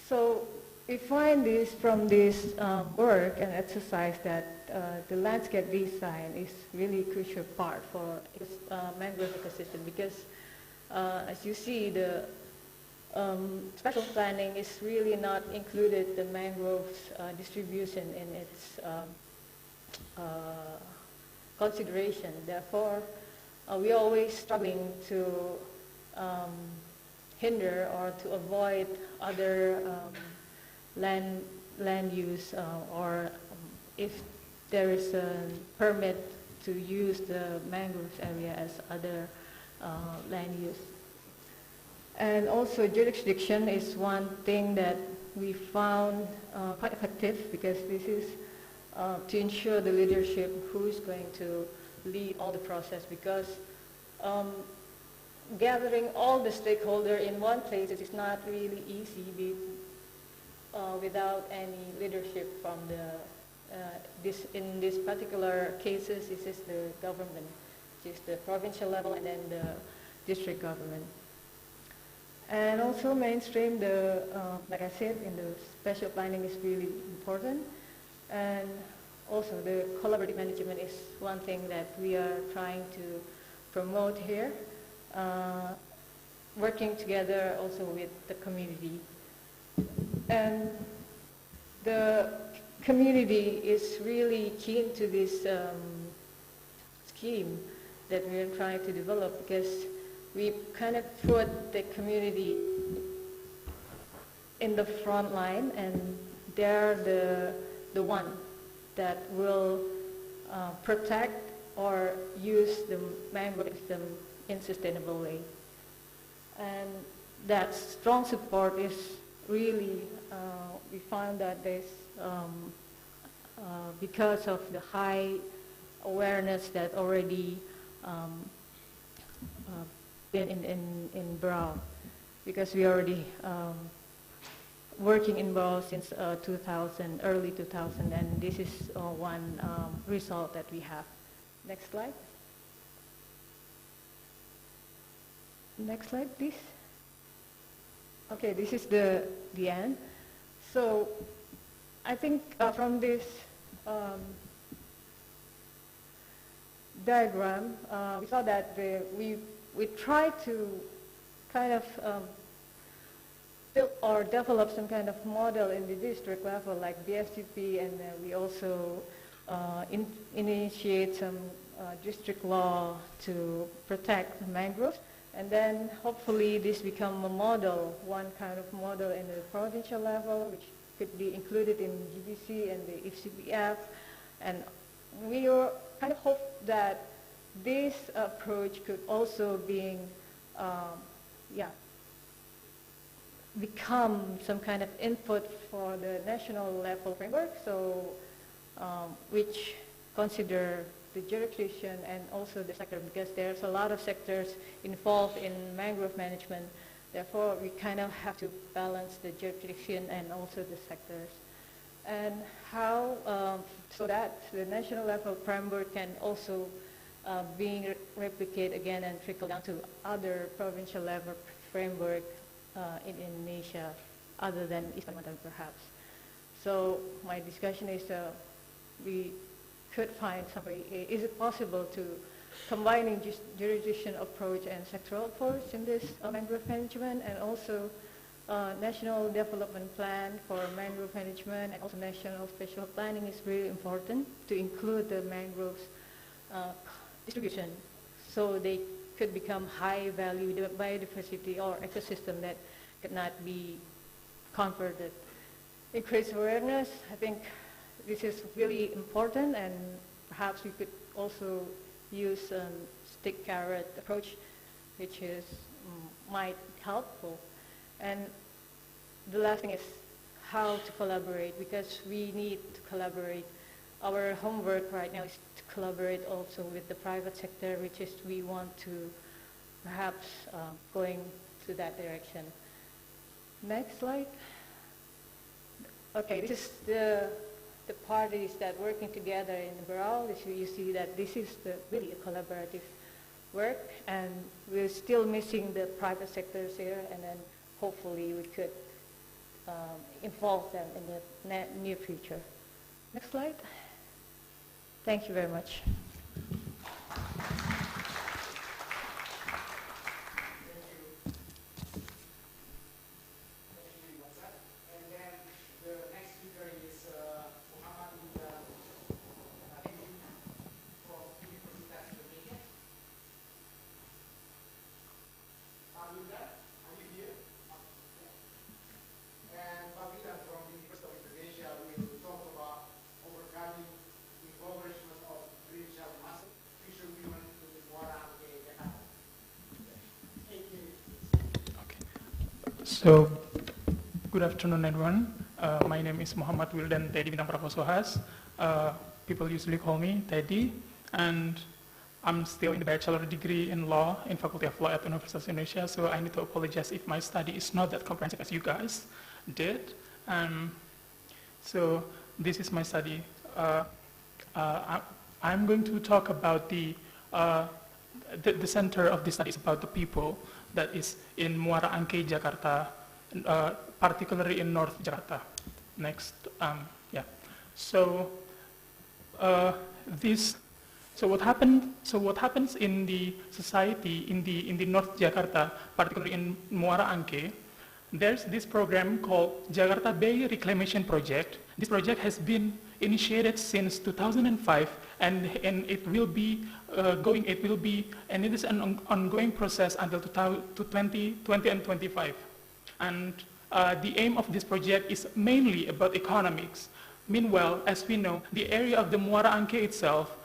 so we find this from this work and exercise that the landscape design is really a crucial part for mangrove ecosystem because as you see the special planning is really not included the mangroves distribution in its consideration. Therefore, we are always struggling to hinder or to avoid other land use or if there is a permit to use the mangroves area as other land use. And also jurisdiction is one thing that we found quite effective because this is to ensure the leadership who is going to lead all the process because gathering all the stakeholders in one place is not really easy without any leadership from in this particular cases, this is the government, which is the provincial level and then the district government. And also mainstream like I said, in the special planning is really important. And also the collaborative management is one thing that we are trying to promote here, working together also with the community. And the community is really keen to this scheme that we are trying to develop because we kind of put the community in the front line and they're the one that will protect or use the mangrove system in sustainable way. And that strong support is really, we found that there's, because of the high awareness that already been in Brau, because we already working in Brau since 2000, early 2000, and this is one result that we have. Next slide. Next slide, please. Okay, this is the end. So I think from this diagram, we saw that we try to kind of build or develop some kind of model in the district level like BSTP, and we also initiate some district law to protect the mangroves. And then hopefully this become a model, one kind of model in the provincial level, which could be included in GBC and the FCPF. And we kind of hope that this approach could also become some kind of input for the national level framework, so which consider the jurisdiction and also the sector, because there's a lot of sectors involved in mangrove management. Therefore, we kind of have to balance the jurisdiction and also the sectors. And how, so that the national level framework can also being replicated again and trickle down to other provincial level framework in Indonesia, other than East Kalimantan perhaps. So my discussion is we could find some way. Is it possible to combining jurisdiction approach and sectoral approach in this mangrove management, and also national development plan for mangrove management and also national spatial planning is really important to include the mangroves distribution, so they could become high value biodiversity or ecosystem that could not be converted. Increase awareness, I think this is really important, and perhaps we could also use stick carrot approach, which is might helpful. And the last thing is how to collaborate, because we need to collaborate. Our homework right now is to collaborate also with the private sector, which is we want to perhaps going to that direction. Next slide. Okay, this is the parties that working together in Brau. You see that this is really a collaborative work, and we're still missing the private sectors here, and then hopefully we could involve them in the near future. Next slide. Thank you very much. So, good afternoon, everyone. My name is Muhammad Wildan Teddy Bintang Prakosohas. People usually call me Teddy, and I'm still in the bachelor degree in law in Faculty of Law at University of Indonesia. So I need to apologize if my study is not that comprehensive as you guys did. So this is my study. I'm going to talk about the center of this study is about the people that is in Muara Angke, Jakarta, particularly in North Jakarta. Next, yeah. So what happens in the society in the North Jakarta, particularly in Muara Angke? There's this program called Jakarta Bay Reclamation Project. This project has been initiated since 2005, and it will be and it is an ongoing process until 2020 and 25. And the aim of this project is mainly about economics. Meanwhile, as we know, the area of the Muara Angke itself,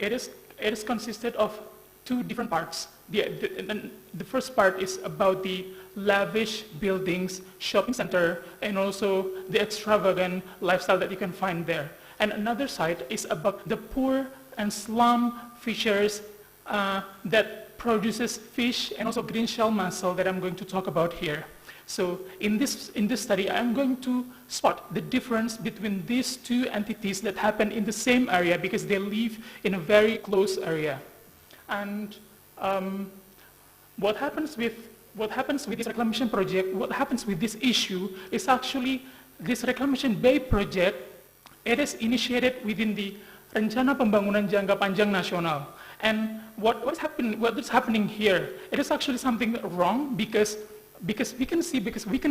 it is consisted of two different parts. The first part is about the lavish buildings, shopping center, and also the extravagant lifestyle that you can find there. And another side is about the poor and slum fishers that produces fish and also green shell mussel that I'm going to talk about here. So in this study, I'm going to spot the difference between these two entities that happen in the same area because they live in a very close area. And what happens with this reclamation project, what happens with this issue is actually this Reclamation Bay project, it is initiated within the Rencana Pembangunan Jangka Panjang Nasional. And what is happening here, it is actually something wrong because we can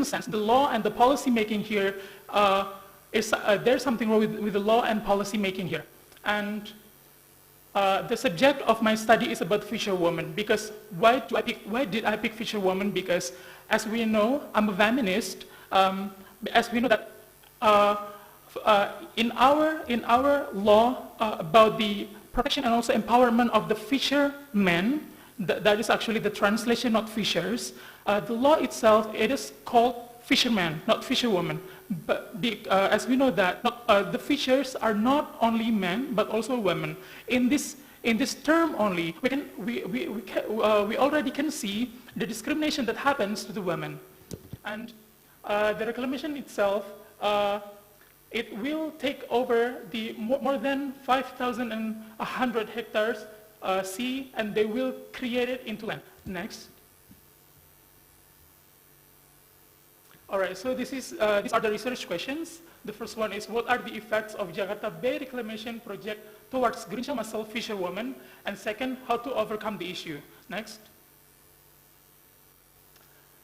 sense the law and the policy making here, there's something wrong with the law and policy making here. And the subject of my study is about fisherwomen. Because why did I pick fisherwomen? Because as we know, I'm a feminist. As we know that in our law about the protection and also empowerment of the fishermen, that is actually the translation, not fishers. The law itself, it is called fishermen, not fisherwomen. But as we know that the fishers are not only men but also women. In this term only, we already can see the discrimination that happens to the women. And the reclamation itself, it will take over the more than 5,100 hectares sea, and they will create it into land. Next. All right, so these are the research questions. The first one is, what are the effects of Jakarta Bay Reclamation Project towards green shell mussel fisherwomen? And second, how to overcome the issue. Next.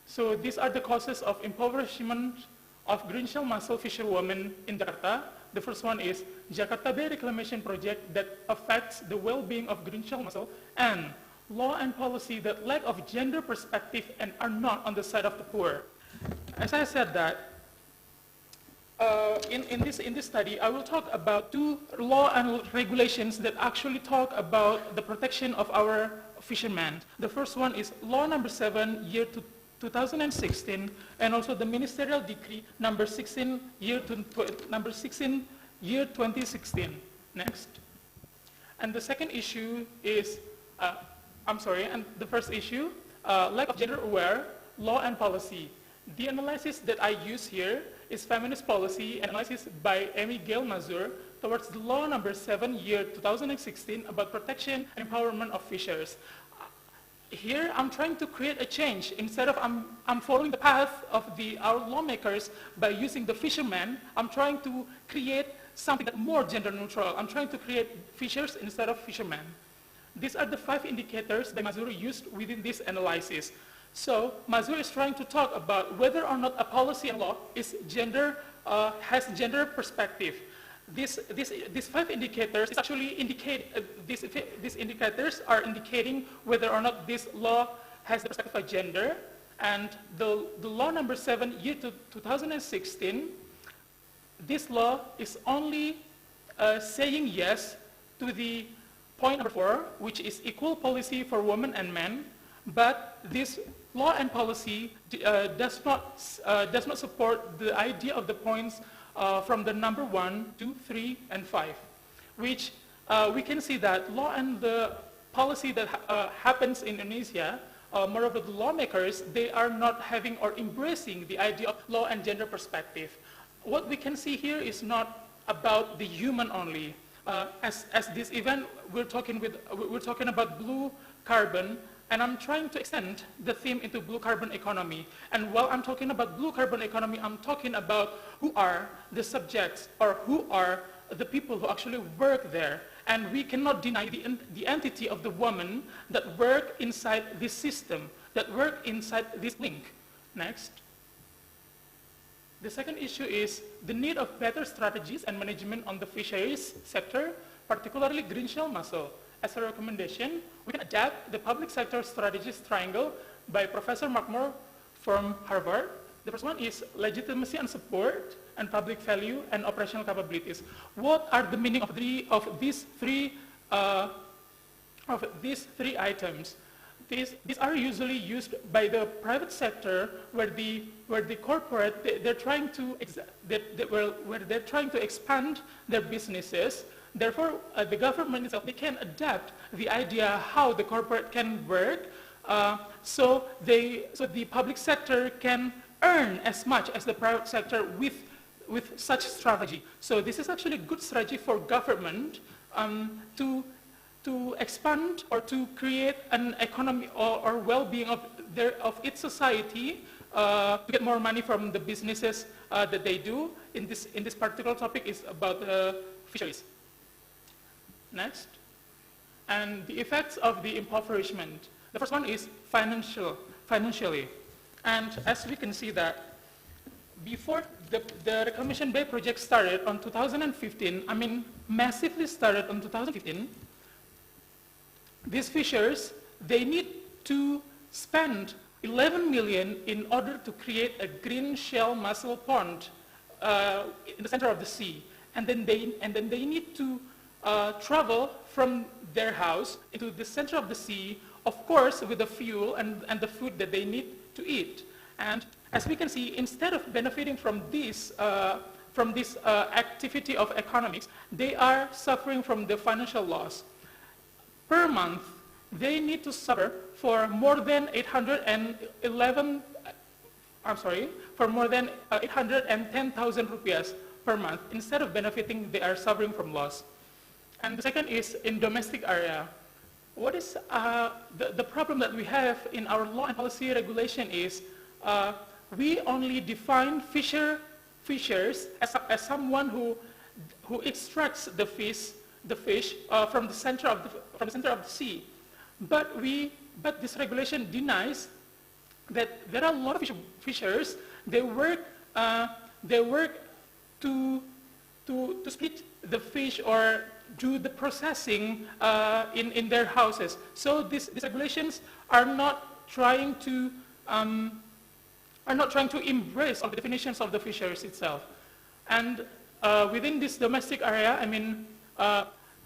So these are the causes of impoverishment of green shell mussel fisherwomen in Jakarta. The first one is Jakarta Bay Reclamation Project that affects the well-being of green shell mussel, and law and policy that lack of gender perspective and are not on the side of the poor. As I said that, in this study, I will talk about two law and regulations that actually talk about the protection of our fishermen. The first one is Law Number 7, year 2016, and also the Ministerial Decree Number 16, year 2016. Next. And the second issue is, and the first issue, lack of gender-aware law and policy. The analysis that I use here is feminist policy analysis by Amy Gail Mazur towards the Law Number 7, year 2016 about protection and empowerment of fishers. here I'm trying to create a change. Instead of I'm following the path of our lawmakers by using the fishermen, I'm trying to create something that more gender neutral. I'm trying to create fishers instead of fishermen. These are the 5 indicators that Mazuri used within this analysis. So Mazuri is trying to talk about whether or not a policy and law is has gender perspective. These 5 indicators actually indicate, these indicators are indicating whether or not this law has the perspective of gender. And the law number 7, year 2016, this law is only saying yes to the point number 4, which is equal policy for women and men, but this law and policy does not support the idea of the points from the number 1, 2, 3, and 5, which we can see that law and the policy that happens in Indonesia, moreover the lawmakers, they are not having or embracing the idea of law and gender perspective. What we can see here is not about the human only. As this event, we're talking about blue carbon, and I'm trying to extend the theme into blue carbon economy. And while I'm talking about blue carbon economy, I'm talking about who are the subjects or who are the people who actually work there. And we cannot deny the entity of the woman that work inside this system, that work inside this link. Next. The second issue is the need of better strategies and management on the fisheries sector, particularly green shell mussel. As a recommendation, we can adapt the public sector strategies triangle by Professor Mark Moore from Harvard. The first one is legitimacy and support, and public value and operational capabilities. What are the meaning of these three items? These are usually used by the private sector, where the corporate they're trying to expand their businesses. Therefore, the government itself, they can adapt the idea how the corporate can work, so the public sector can earn as much as the private sector with such strategy. So this is actually a good strategy for government to expand or to create an economy or well-being of its society, to get more money from the businesses that they do. In this particular topic is about fisheries. Next. And the effects of the impoverishment. The first one is financially. And as we can see that before the Reclamation Bay project started on 2015, massively started on 2015, these fishers, they need to spend 11 million in order to create a green shell mussel pond in the center of the sea. And then they need to travel from their house into the center of the sea, of course with the fuel and the food that they need to eat. And as we can see, instead of benefiting from this activity of economics, they are suffering from the financial loss. Per month, they need to suffer for more than 810,000 rupiahs per month. Instead of benefiting, they are suffering from loss. And the second is in domestic area. What is the problem that we have in our law and policy regulation is we only define fishers as someone who extracts the fish from the center of the sea. But this regulation denies that there are a lot of fishers. They work to split the fish or do the processing in their houses. So these regulations are not trying to embrace all the definitions of the fisheries itself. And within this domestic area,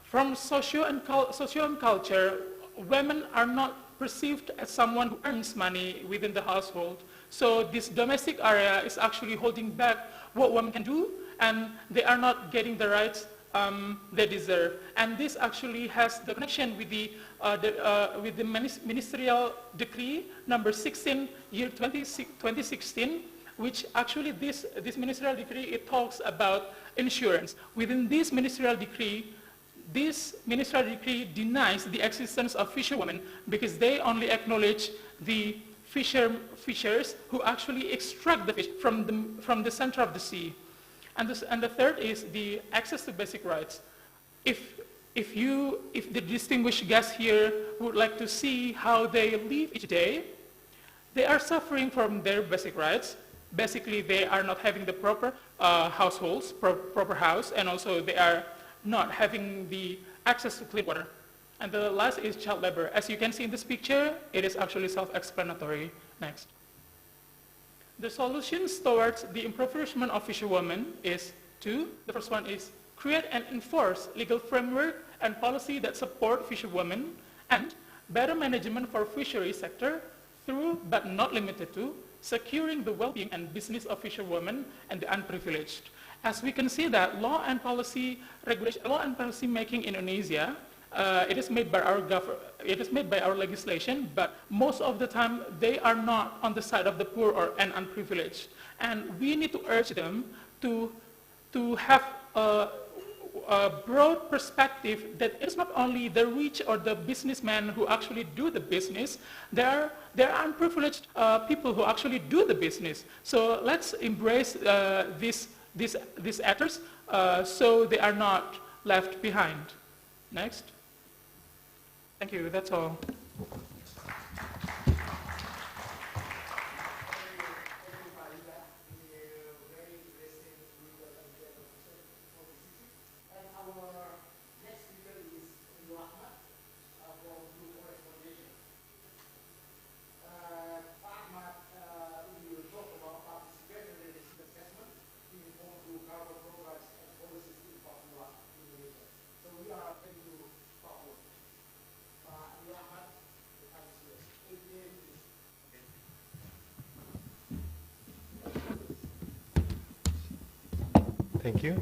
from socio and culture, women are not perceived as someone who earns money within the household. So this domestic area is actually holding back what women can do, and they are not getting the rights they deserve. And this actually has the connection with the ministerial decree number 16, year 2016, which actually this ministerial decree, it talks about insurance. Within this ministerial decree, this ministerial decree denies the existence of fisherwomen because they only acknowledge the fishers who actually extract the fish from the center of the sea. And the third is the access to basic rights. If the distinguished guests here would like to see how they live each day, they are suffering from their basic rights. Basically, they are not having the proper households, proper house, and also they are not having the access to clean water. And the last is child labor. As you can see in this picture, it is actually self-explanatory. Next. The solutions towards the impoverishment of fisherwomen is two. The first one is create and enforce legal framework and policy that support fisherwomen, and better management for fishery sector through, but not limited to, securing the well-being and business of fisherwomen and the unprivileged. As we can see that law and policy making in Indonesia, it is made by our legislation, but most of the time they are not on the side of the poor and unprivileged. And we need to urge them to have a broad perspective that it's not only the rich or the businessmen who actually do the business, there are unprivileged people who actually do the business. So let's embrace these actors so they are not left behind. Next. Thank you, that's all. Thank you.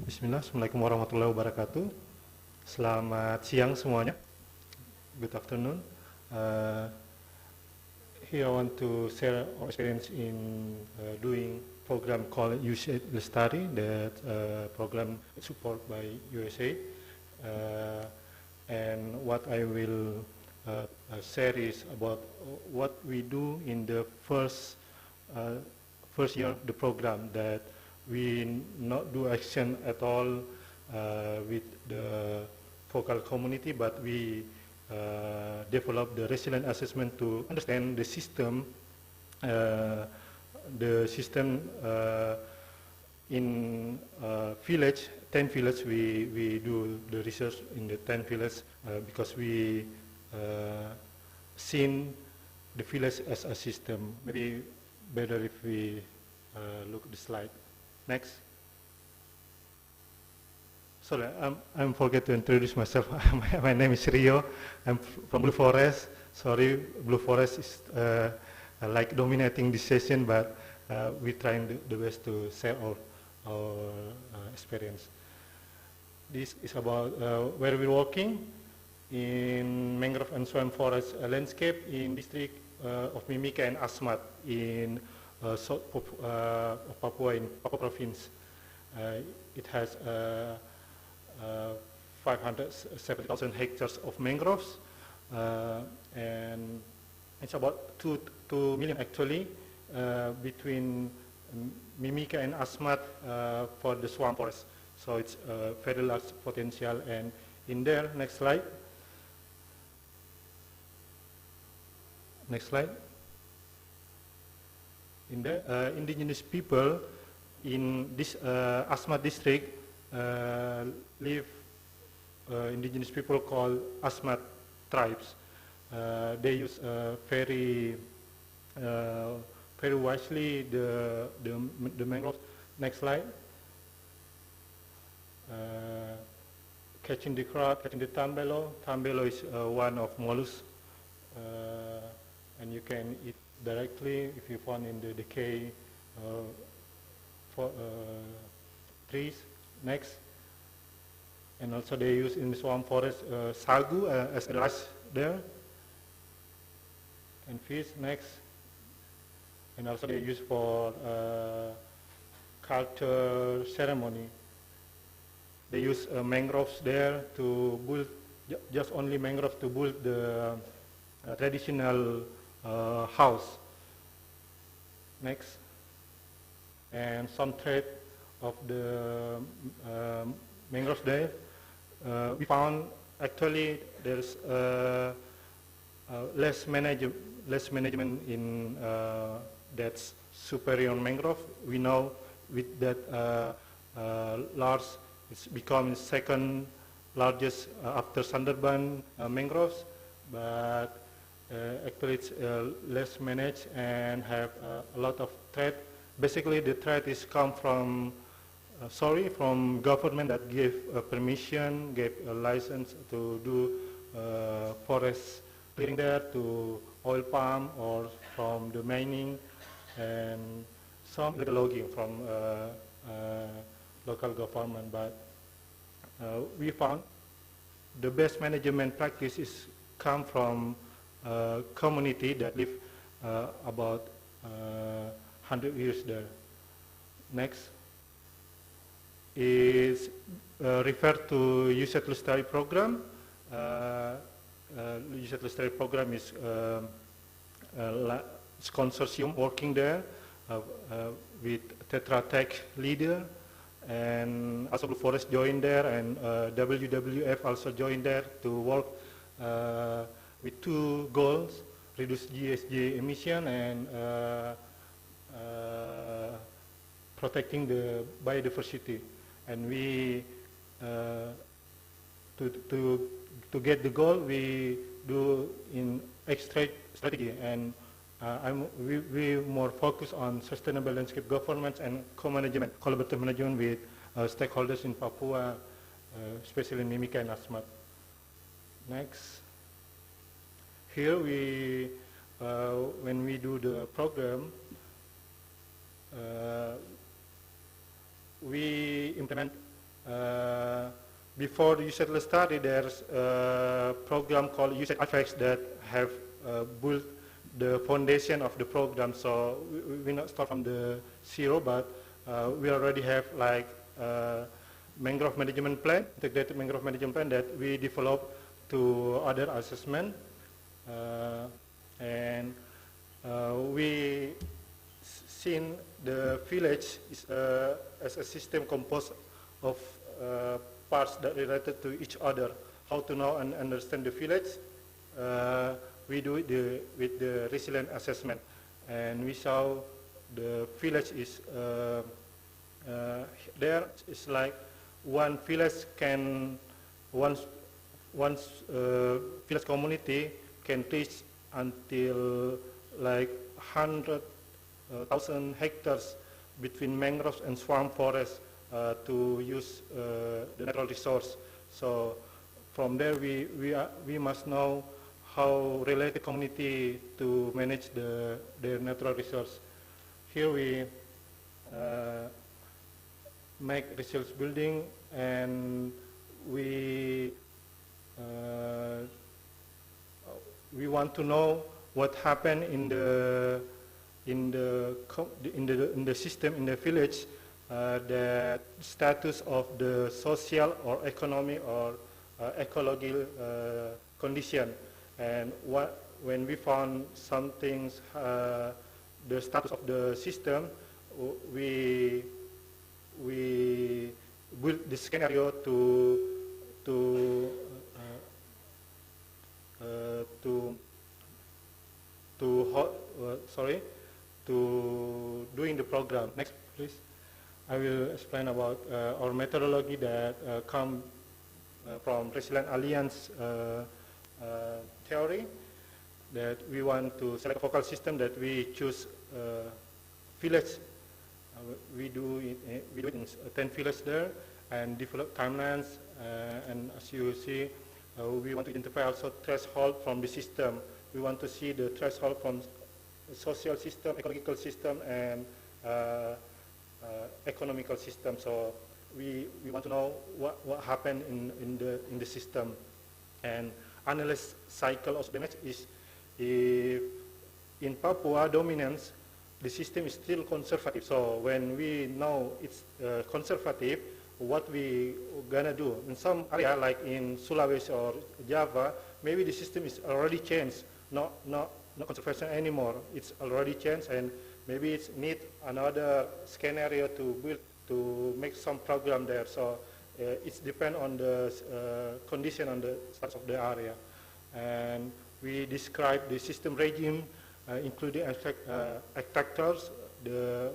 Bismillah, Assalamualaikum warahmatullahi wabarakatuh. Selamat siang semuanya. Good afternoon. Here I want to share our experience in doing program called USA Lestari, that program supported by USA. And what I will share is about what we do in the first year of the program, that we not do action at all with the focal community, but we develop the resilient assessment to understand the system. In village, 10 villages, we do the research in the 10 villages because we seen the village as a system. Maybe better if we look at the slide. Next. Sorry, I forget to introduce myself. My name is Rio. I'm from Blue Forest. Sorry, Blue Forest is like dominating this session, but we're trying the best to share our experience. This is about where we're working in mangrove and swamp forest landscape in district of Mimika and Asmat in South Papua, in Papua province. It has 570,000 hectares of mangroves, and it's about 2 million actually between Mimika and Asmat for the swamp forest. So it's very large potential. And in there, next slide. Next slide. In the indigenous people in this Asmat district live indigenous people called Asmat tribes. They use very wisely the mangroves. Next slide. Catching the crab, catching the tambelo. Tambelo is one of mollusks, and you can eat directly if you found in the decay trees. Next. And also they use in the swamp forest sagu as a rice there, and fish. Next. And also they use for culture ceremony. they use mangroves there to build, just only mangrove to build the traditional house. Next. And some threat of the mangroves there. We found actually there's less management in that's superior mangrove. We know with that large, it's become second largest after Sundarban mangroves, but actually it's less managed and have a lot of threat. Basically, the threat is come from from government that gave permission, gave a license to do forest clearing there, to oil palm, or from the mining, and some illegal logging from local government. But we found the best management practices come from community that live about 100 years there. Next is referred to Youth Study Program. Youth Study Program is consortium working there with Tetra Tech leader, and also Blue Forest joined there, and WWF also joined there to work with two goals: reduce GHG emission and protecting the biodiversity. And we, to get the goal, we do in extract strategy, and we more focus on sustainable landscape governance and co-management, collaborative management with stakeholders in Papua, especially Mimika and Asmat. Next. Here we, when we do the program, we implement, before the Youth Study, there's a program called Youth Effects that have built the foundation of the program. So we not start from the zero, but we already have like mangrove management plan, integrated mangrove management plan that we develop to other assessment. And we seen the village is as a system composed of parts that related to each other. How to know and understand the village? We do it with the resilient assessment, and we saw the village is there is like one village can village community can reach until like 100,000 hectares between mangroves and swamp forests to use the natural resource. So from there we must know how related community to manage their natural resource. Here we make resource building, and we want to know what happened in the system in the village, the status of the social or economic or ecological condition, and when we found some things, the status of the system, we built the scenario to doing the program. Next, please. I will explain about our methodology that come from Resilient Alliance theory, that we want to select a focal system, that we choose village. We do it in 10 villages there and develop timelines, and as you see, we want to identify also threshold from the system. We want to see the threshold from social system, ecological system, and economical system. So we want to know what happened in the system, and analyze cycle of damage is if in Papua dominance the system is still conservative. So when we know it's conservative, what we gonna do. In some area, like in Sulawesi or Java, maybe the system is already changed, not conservation anymore. It's already changed, and maybe it's need another scenario to build, to make some program there. So it's depend on the condition on the status of the area. And we describe the system regime, including attractors,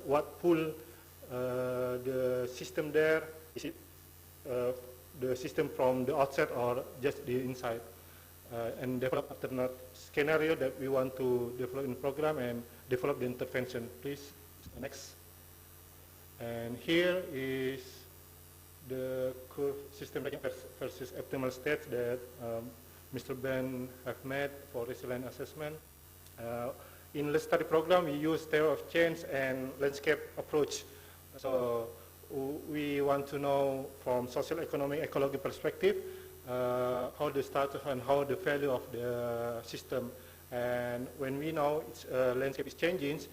what pull the system there. Is it the system from the outset or just the inside? And develop alternate scenario that we want to develop in program and develop the intervention. Please, next. And here is the curve system versus optimal state that Mr. Ben have made for resilient assessment. In the study program, we use theory of change and landscape approach. So we want to know from social, economic, ecology perspective how the status and how the value of the system. And when we know its landscape is change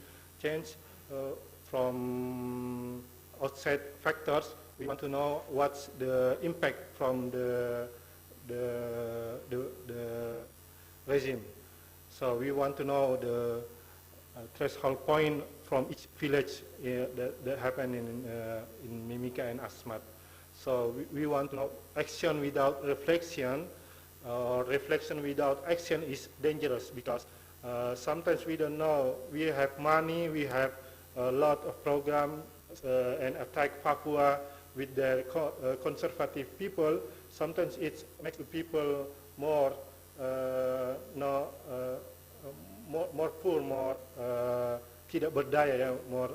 from outside factors, we want to know what's the impact from the regime. So we want to know the threshold point from each village that happened in Mimika and Asmat. So we want to know action without reflection, or reflection without action is dangerous, because sometimes we don't know. We have money, we have a lot of programs and attack Papua with their conservative people. Sometimes it makes the people more more poor, more tidak berdaya, more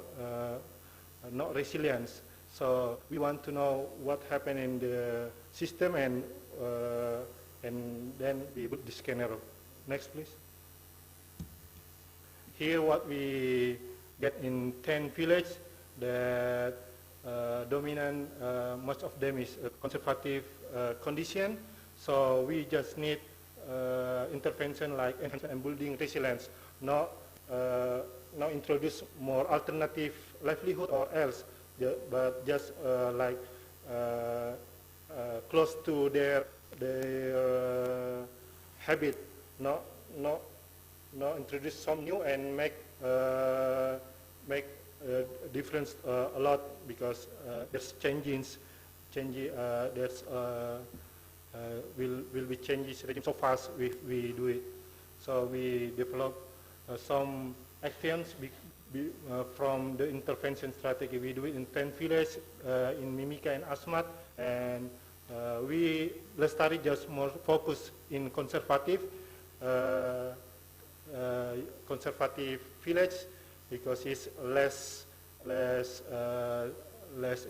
not resilient. So we want to know what happened in the system, and then we put the scenario. Next, please. Here, what we get in 10 villages that dominant, most of them is a conservative condition. So we just need intervention like enhancement and building resilience, not introduce more alternative livelihood or else, but just like close to their habit, not introduce some new and make difference a lot, because there's changes, there's will be changes so fast if we do it. So we develop some actions from the intervention strategy. We do it in 10 villages in Mimika and Asmat, and let's study just more focus in conservative village, because it's less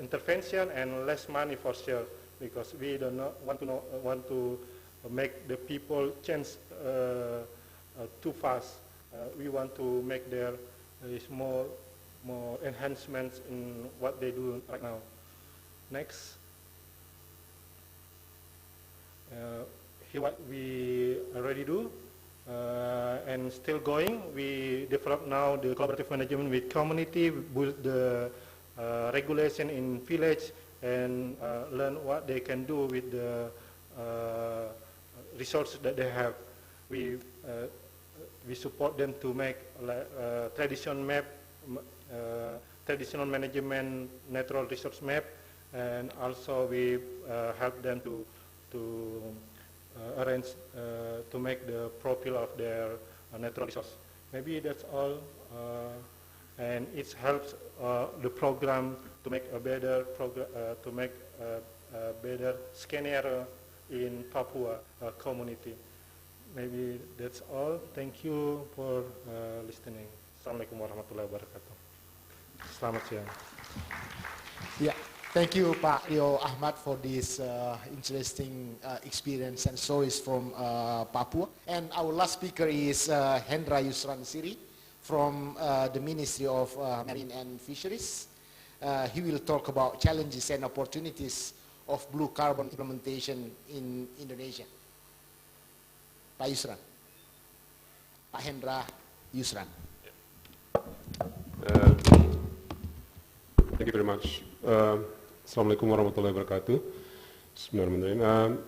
intervention and less money for sure, because we do not want to make the people change too fast. We want to make there is more enhancements in what they do right now. Next. Here what we already do and still going. We develop now the collaborative management with community, build the regulation in village, and learn what they can do with the resources that they have. We support them to make traditional map, traditional management, natural resource map, and also we help them to arrange to make the profile of their natural resource. Maybe that's all, and it helps the program to make a better better scenario in Papua community. Maybe that's all. Thank you for listening. Assalamualaikum warahmatullahi wabarakatuh. Selamat siang. Yeah, thank you, Pak Rio Ahmad, for this interesting experience and stories from Papua. And our last speaker is Hendra Yusran Siri from the Ministry of Marine and Fisheries. He will talk about challenges and opportunities of blue carbon implementation in Indonesia. Pak Yusran. Pak Hendra Yusran. Thank you very much. Assalamualaikum warahmatullahi wabarakatuh. Bismillahirrahmanirrahim.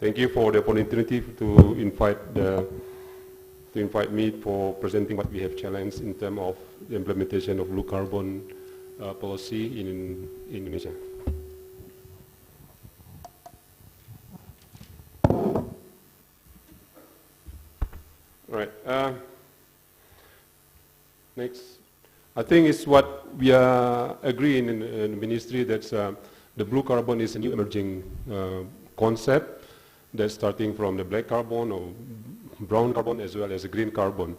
Thank you for the opportunity to invite me for presenting what we have challenged in terms of the implementation of blue carbon policy in Indonesia. Right. Next. I think it's what we are agreeing in the ministry that the blue carbon is a new emerging concept that's starting from the black carbon or brown carbon as well as the green carbon.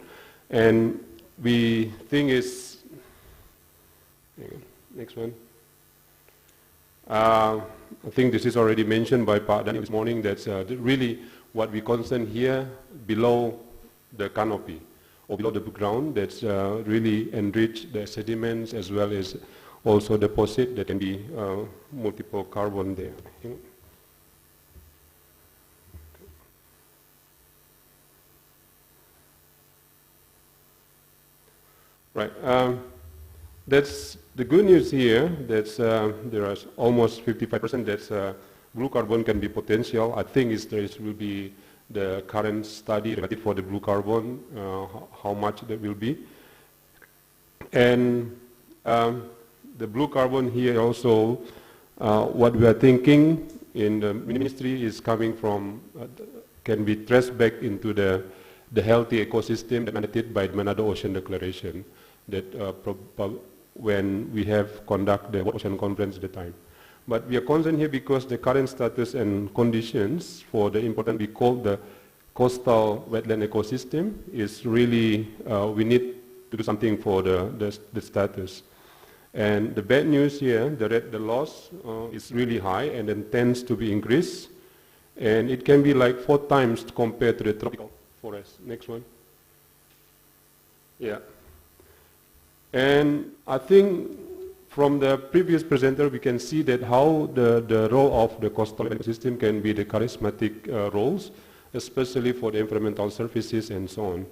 And we think is, next one. I think this is already mentioned by Pak Daniel this morning, that's really what we concern here below the canopy or below the ground, that's really enrich the sediments as well as also deposit that can be multiple carbon there. Right. That's the good news here. That's there are almost 55% that's blue carbon can be potential. I think there will be the current study related for the blue carbon, how much that will be. And the blue carbon here also, what we are thinking in the ministry is coming from, can be traced back into the healthy ecosystem that mandated by the Manado Ocean Declaration that when we have conducted the World Ocean Conference at the time. But we are concerned here because the current status and conditions for the important we call the coastal wetland ecosystem is really, we need to do something for the status. And the bad news here, the loss is really high and then tends to be increased. And it can be like 4 times compared to the tropical forest. Next one. Yeah. And I think from the previous presenter, we can see that how the role of the coastal ecosystem can be the charismatic roles, especially for the environmental services and so on.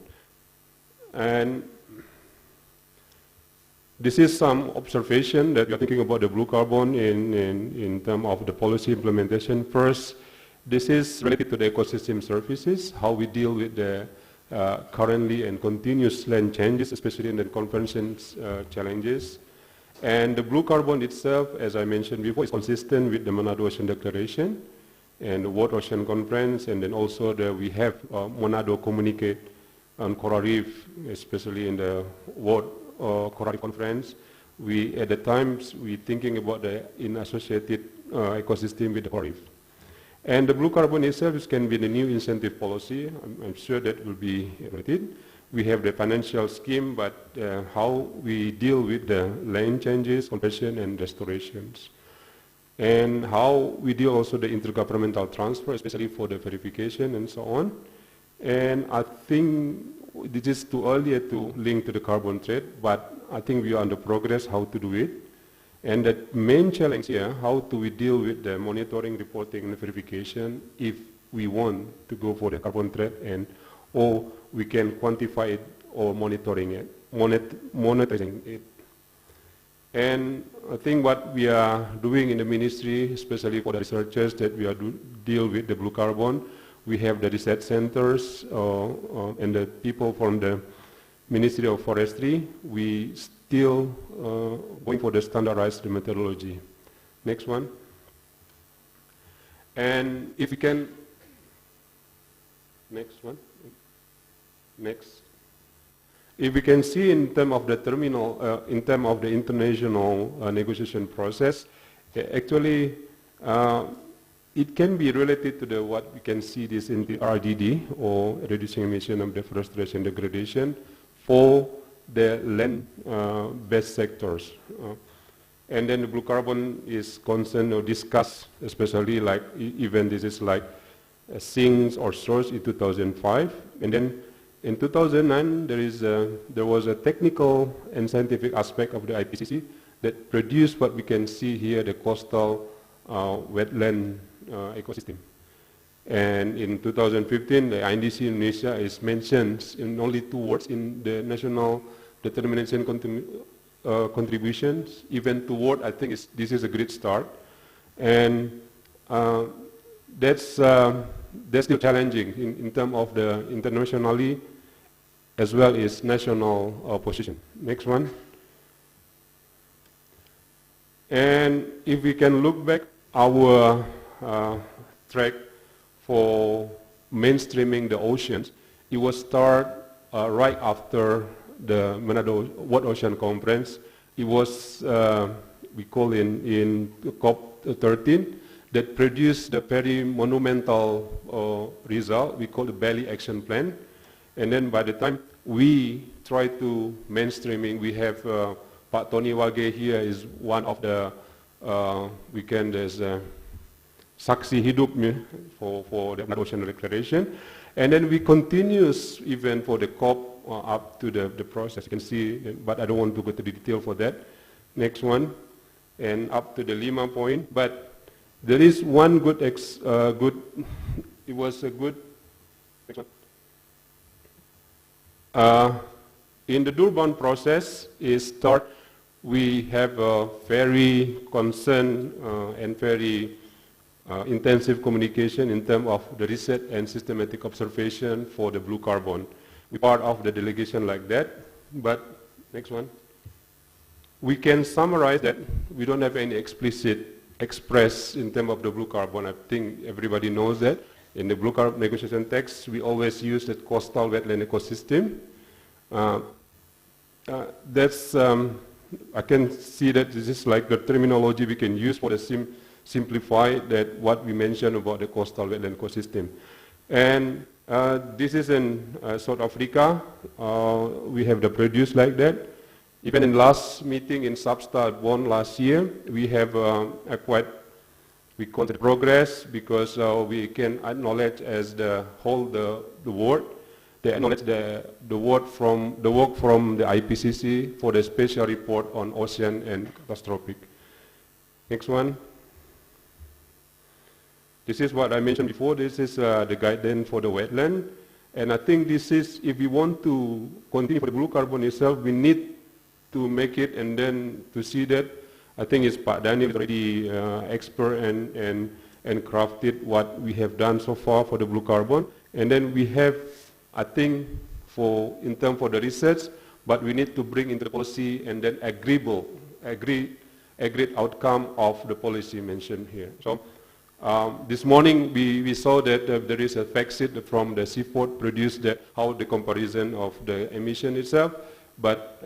And this is some observation that we are thinking about the blue carbon in terms of the policy implementation. First, this is related to the ecosystem services, how we deal with the currently and continuous land changes, especially in the convergence challenges. And the blue carbon itself, as I mentioned before, is consistent with the Manado Ocean Declaration and the World Ocean Conference, and then also we have Manado Communicate on coral reef, especially in the World Coral Reef Conference. At the times, we thinking about the associated ecosystem with the coral reef. And the blue carbon itself can be the new incentive policy. I'm sure that will be related. We have the financial scheme, but how we deal with the land changes, conversion and restorations. And how we deal also the intergovernmental transfer, especially for the verification and so on. And I think this is too early to link to the carbon trade, but I think we are under progress how to do it. And the main challenge here, how do we deal with the monitoring, reporting, and verification if we want to go for the carbon trade, and or we can quantify it or monitoring it, monitoring it. And I think what we are doing in the ministry, especially for the researchers that we are deal with the blue carbon, we have the research centers and the people from the Ministry of Forestry. We still going for the standardized methodology. Next one. And if we can, next one, next. If we can see in terms of the terminal, in terms of the international negotiation process, actually it can be related to what we can see this in the RDD, or reducing emission of deforestation degradation, for the land-based sectors. And then the blue carbon is concerned or discussed, especially like even this is like sinks or source in 2005. And then in 2009, there was a technical and scientific aspect of the IPCC that produced what we can see here, the coastal wetland ecosystem. And in 2015, the INDC Indonesia is mentioned in only 2 words in the National Determination contributions, even toward, I think this is a great start. And that's still challenging in terms of the internationally as well as national position. Next one. And if we can look back our track for mainstreaming the oceans, it was start right after the Manado World Ocean Conference. It was, we call in COP13, that produced the very monumental result we call the Bali Action Plan. And then by the time we try to mainstreaming, we have Pak Tony Wage here is one of the, there's saksi hidup for the Ocean Declaration. And then we continues even for the COP up to the process. You can see, but I don't want to go to the detail for that. Next one. And up to the Lima point. But there is one good, it was a good, next one. In the Durban process we have a very concerned and very intensive communication in terms of the research and systematic observation for the blue carbon. We're part of the delegation like that, but next one. We can summarize that we don't have any explicit express in terms of the blue carbon. I think everybody knows that. In the blue carbon negotiation text, we always use the coastal wetland ecosystem. I can see that this is like the terminology we can use for the simplify that what we mentioned about the coastal wetland ecosystem. And this is in South Africa. We have the produce like that. Even in last meeting in Substar Bonn last year, we have we call it progress because we can acknowledge as the whole the world. They acknowledge the work from the IPCC for the special report on ocean and catastrophic. Next one. This is what I mentioned before. This is the guidance for the wetland. And I think this is, if we want to continue for the blue carbon itself, we need to make it and then to see that. I think it's Pak Dani already expert and crafted what we have done so far for the blue carbon. And then we have, I think, in terms for the research, but we need to bring into the policy and then agreed outcome of the policy mentioned here. So this morning we saw that there is a fact sheet from the CIFOR produced how the comparison of the emission itself, but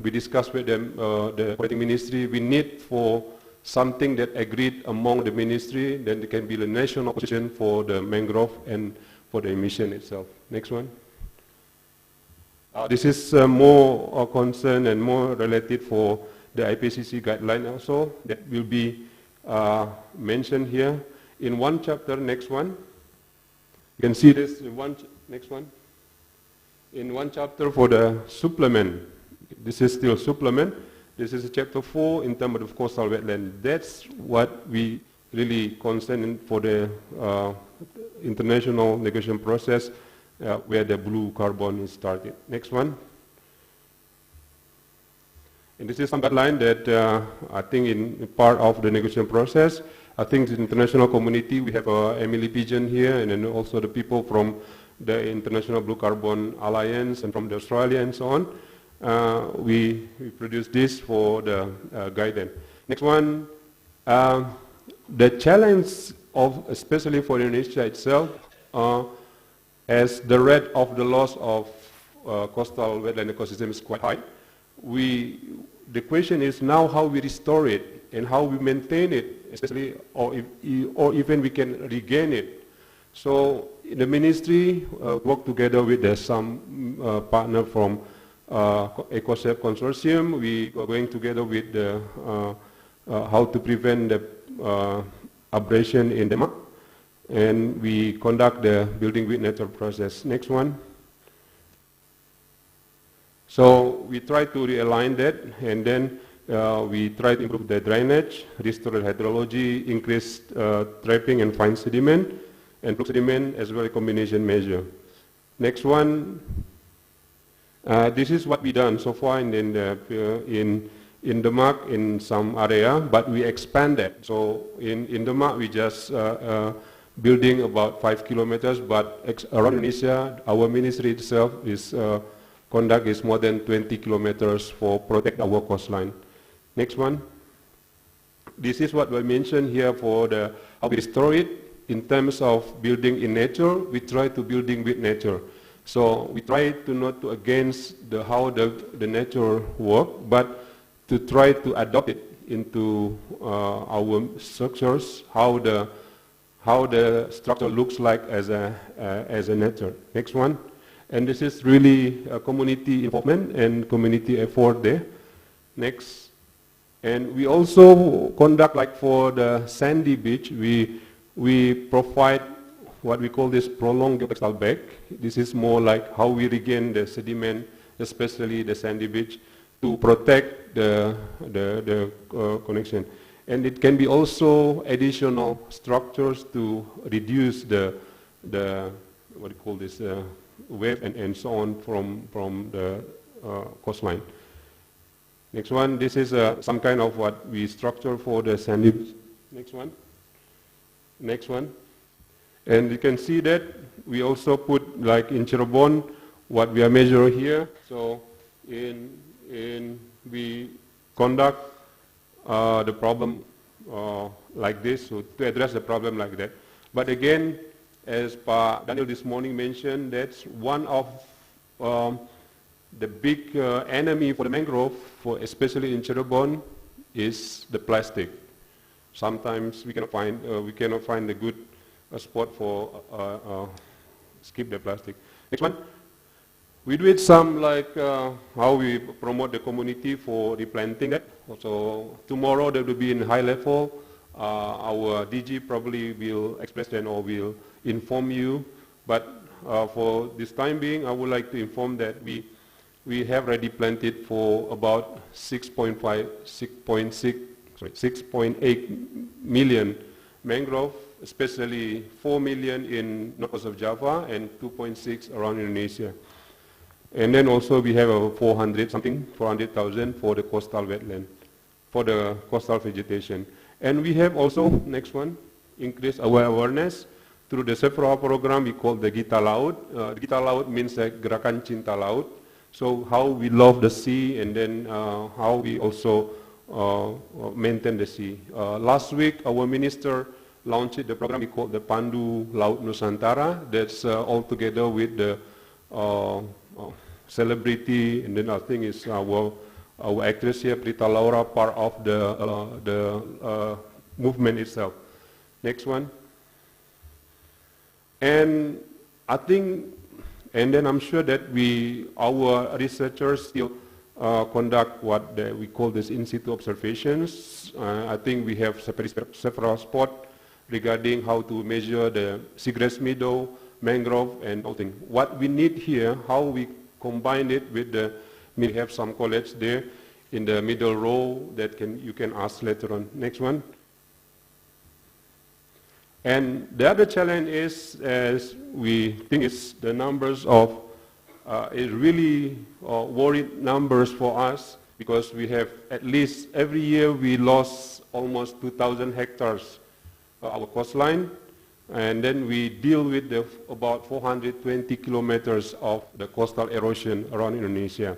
we discussed with them, the operating ministry, we need for something that agreed among the ministry, then there can be the national position for the mangrove and for the emission itself. Next one. This is more concern and more related for the IPCC guideline also that will be mentioned here in one chapter. Next one. You can see this in next one. In one chapter for the supplement. This is still supplement. This is chapter 4 in terms of coastal wetland. That's what we really concern for the international negotiation process where the blue carbon is started. Next one. And this is some guideline that I think in part of the negotiation process. I think the international community, we have Emily Pigeon here, and then also the people from the International Blue Carbon Alliance and from the Australia and so on. We produce this for the guidance. Next one. The challenge of, especially for Indonesia itself, as the rate of the loss of coastal wetland ecosystem is quite high. The question is now how we restore it and how we maintain it, especially, or even we can regain it. So in the ministry work together with some partner from EcoSafe Consortium. We are going together with the how to prevent the abrasion in Denmark, and we conduct the building with nature process. Next one. So we try to realign that, and then we try to improve the drainage, restore the hydrology, increase trapping and fine sediment, and flux sediment as well as combination measure. Next one. This is what we done so far in in Demak in some area, but we expanded. So in Demak, we just building about 5 kilometers, but around Indonesia, our ministry itself is conduct is more than 20 kilometers for protect our coastline. Next one. This is what we mentioned here for the how we restore it. In terms of building in nature, we try to building with nature. So we try to not to against how the nature work, but to try to adopt it into our structures, how the structure looks like as a nature. Next one. And this is really a community involvement and community effort there. Next. And we also conduct, like for the sandy beach, we provide what we call this prolonged geotextile bag. This is more like how we regain the sediment, especially the sandy beach, to protect the connection. And it can be also additional structures to reduce the what do you call this, wave and so on from the coastline. Next one, this is some kind of what we structure for the sandy beach. Next one. Next one. And you can see that we also put, like in Cirebon, what we are measuring here. So we conduct the problem like this, so to address the problem like that. But again, as Pa Daniel this morning mentioned, that's one of the big enemy for the mangrove, especially in Cirebon, is the plastic. Sometimes we cannot find a good spot for skip the plastic. Next one. We do it some like how we promote the community for replanting that. So tomorrow there will be in high level. Our DG probably will express then or will inform you. But for this time being, I would like to inform that we have already planted for about 6.8 million mangrove, especially 4 million in north coast of Java and 2.6 around Indonesia. And then also we have a 400,000 for the coastal wetland, for the coastal vegetation. And we have also, next one, increased our awareness through the CIFOR program we call the Gita Laut. Gita Laut means Gerakan Cinta Laut. So how we love the sea and then how we also maintain the sea. Last week our minister launched the program we call the Pandu Laut Nusantara. That's all together with the celebrity, and then I think is our actress here, Prita Laura, part of the movement itself. Next one. And I think, and then I'm sure that our researchers still conduct what we call this in situ observations. I think we have several spots regarding how to measure the seagrass meadow, mangrove, and all things. What we need here, how we combine it with we have some college there in the middle row that you can ask later on. Next one. And the other challenge is, as we think, is the numbers of, is really worried numbers for us, because we have at least every year we lost almost 2,000 hectares our coastline, and then we deal with about 420 kilometers of the coastal erosion around Indonesia.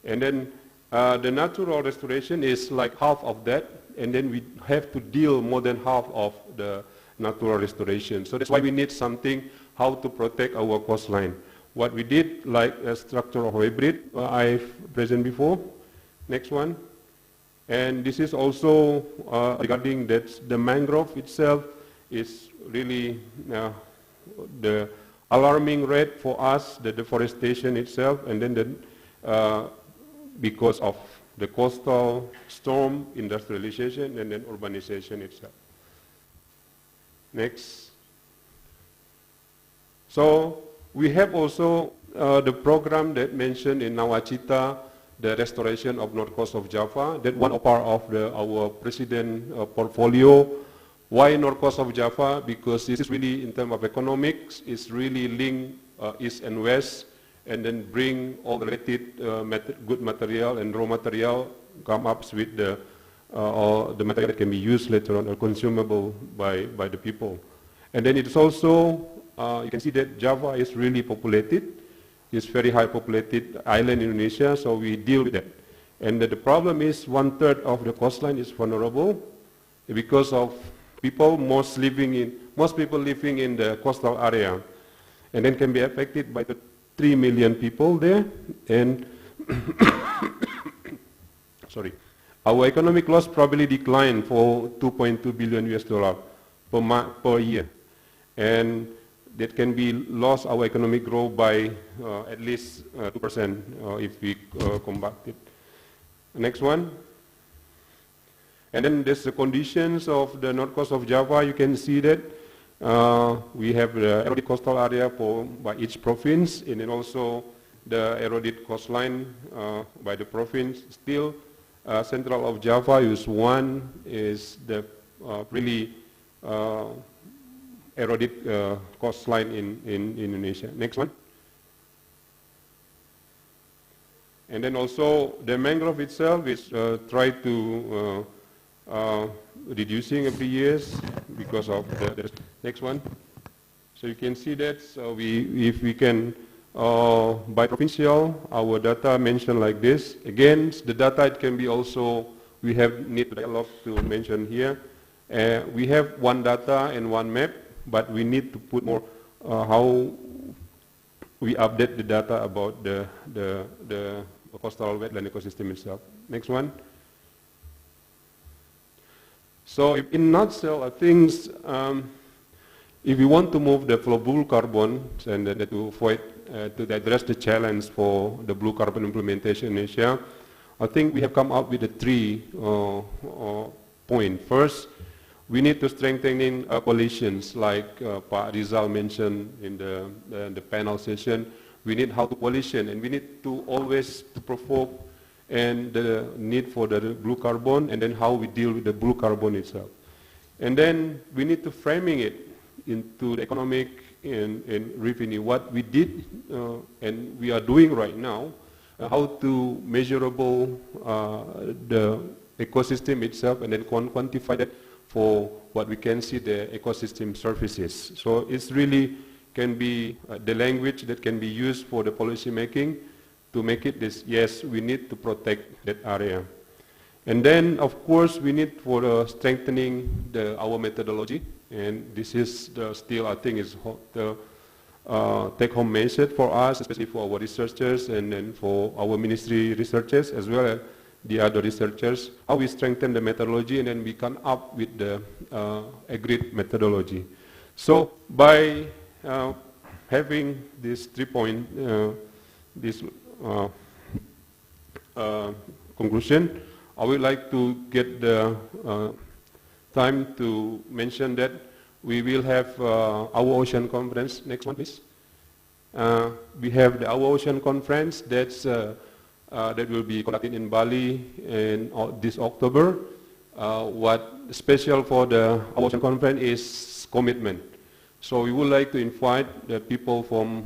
And then the natural restoration is like half of that, and then we have to deal more than half of the natural restoration. So that's why we need something, how to protect our coastline. What we did, like a structural hybrid, I've presented before. Next one. And this is also regarding that the mangrove itself is really the alarming rate for us, the deforestation itself, and then because of the coastal storm, industrialization, and then urbanization itself. Next. So we have also the program that mentioned in Nawacita, the restoration of north coast of Java. That one part of our president portfolio. Why north coast of Java? Because this is really, in terms of economics, is really link east and west, and then bring all the related good material and raw material come up with the or the material that can be used later on or consumable by the people. And then it's also, you can see that Java is really populated. It's very high populated island in Indonesia, so we deal with that. And the problem is 1/3 of the coastline is vulnerable because of people, most people living in the coastal area. And then can be affected by the 3 million people there. And sorry. Our economic loss probably declined for 2.2 billion US dollar per year. And that can be lost our economic growth by at least 2% if we combat it. Next one. And then there's the conditions of the north coast of Java. You can see that we have the eroded coastal area by each province, and then also the eroded coastline by the province. Still, central of Java is the really eroded coastline in Indonesia. Next one. And then also the mangrove itself is tried to reducing every year because of the next one. So you can see that if we can by provincial, our data mentioned like this. Again, the data it can be also, we need to dialogue to mention here. We have one data and one map, but we need to put more how we update the data about the coastal wetland ecosystem itself. Next one. So in a nutshell, I think if we want to move the flow blue carbon and to avoid to address the challenge for the blue carbon implementation in Asia, I think we have come up with the 3 points. First, we need to strengthen coalitions, like Pak Rizal mentioned in the panel session. We need how to coalition, and we need to always to provoke and the need for the blue carbon, and then how we deal with the blue carbon itself. And then we need to framing it into the economic and revenue, what we did and we are doing right now, how to measurable the ecosystem itself, and then quantify that for what we can see the ecosystem services. So it's really can be the language that can be used for the policy making to make it this, yes, we need to protect that area. And then, of course, we need for strengthening our methodology. And this is still, I think, is the take-home message for us, especially for our researchers and then for our ministry researchers as well as the other researchers, how we strengthen the methodology and then we come up with the agreed methodology. So by having this 3 point, this conclusion, I would like to get the time to mention that we will have our ocean conference. Next one, please. We have the our ocean conference that will be conducted in Bali in this October. What special for the our ocean conference is commitment. So we would like to invite the people from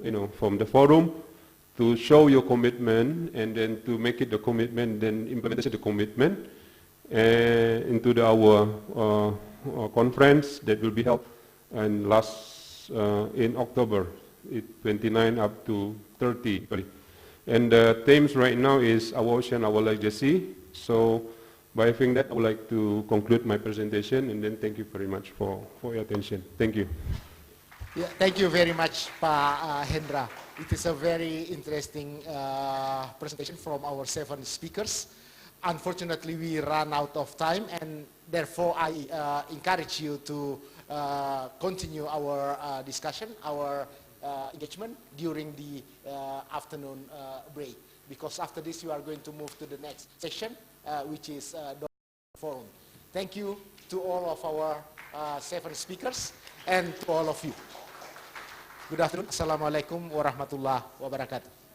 the forum to show your commitment and then to make it the commitment, then implementation the commitment into our conference that will be held in October, 29 up to 30. And the themes right now is our ocean, our legacy. So by having that, I would like to conclude my presentation and then thank you very much for your attention. Thank you. Yeah, thank you very much, Pa Hendra. It is a very interesting presentation from our 7 speakers. Unfortunately, we ran out of time, and therefore I encourage you to continue our discussion, our engagement during the afternoon break. Because after this, you are going to move to the next session, which is the forum. Thank you to all of our 7 speakers and to all of you. Good afternoon. Assalamualaikum warahmatullahi wabarakatuh.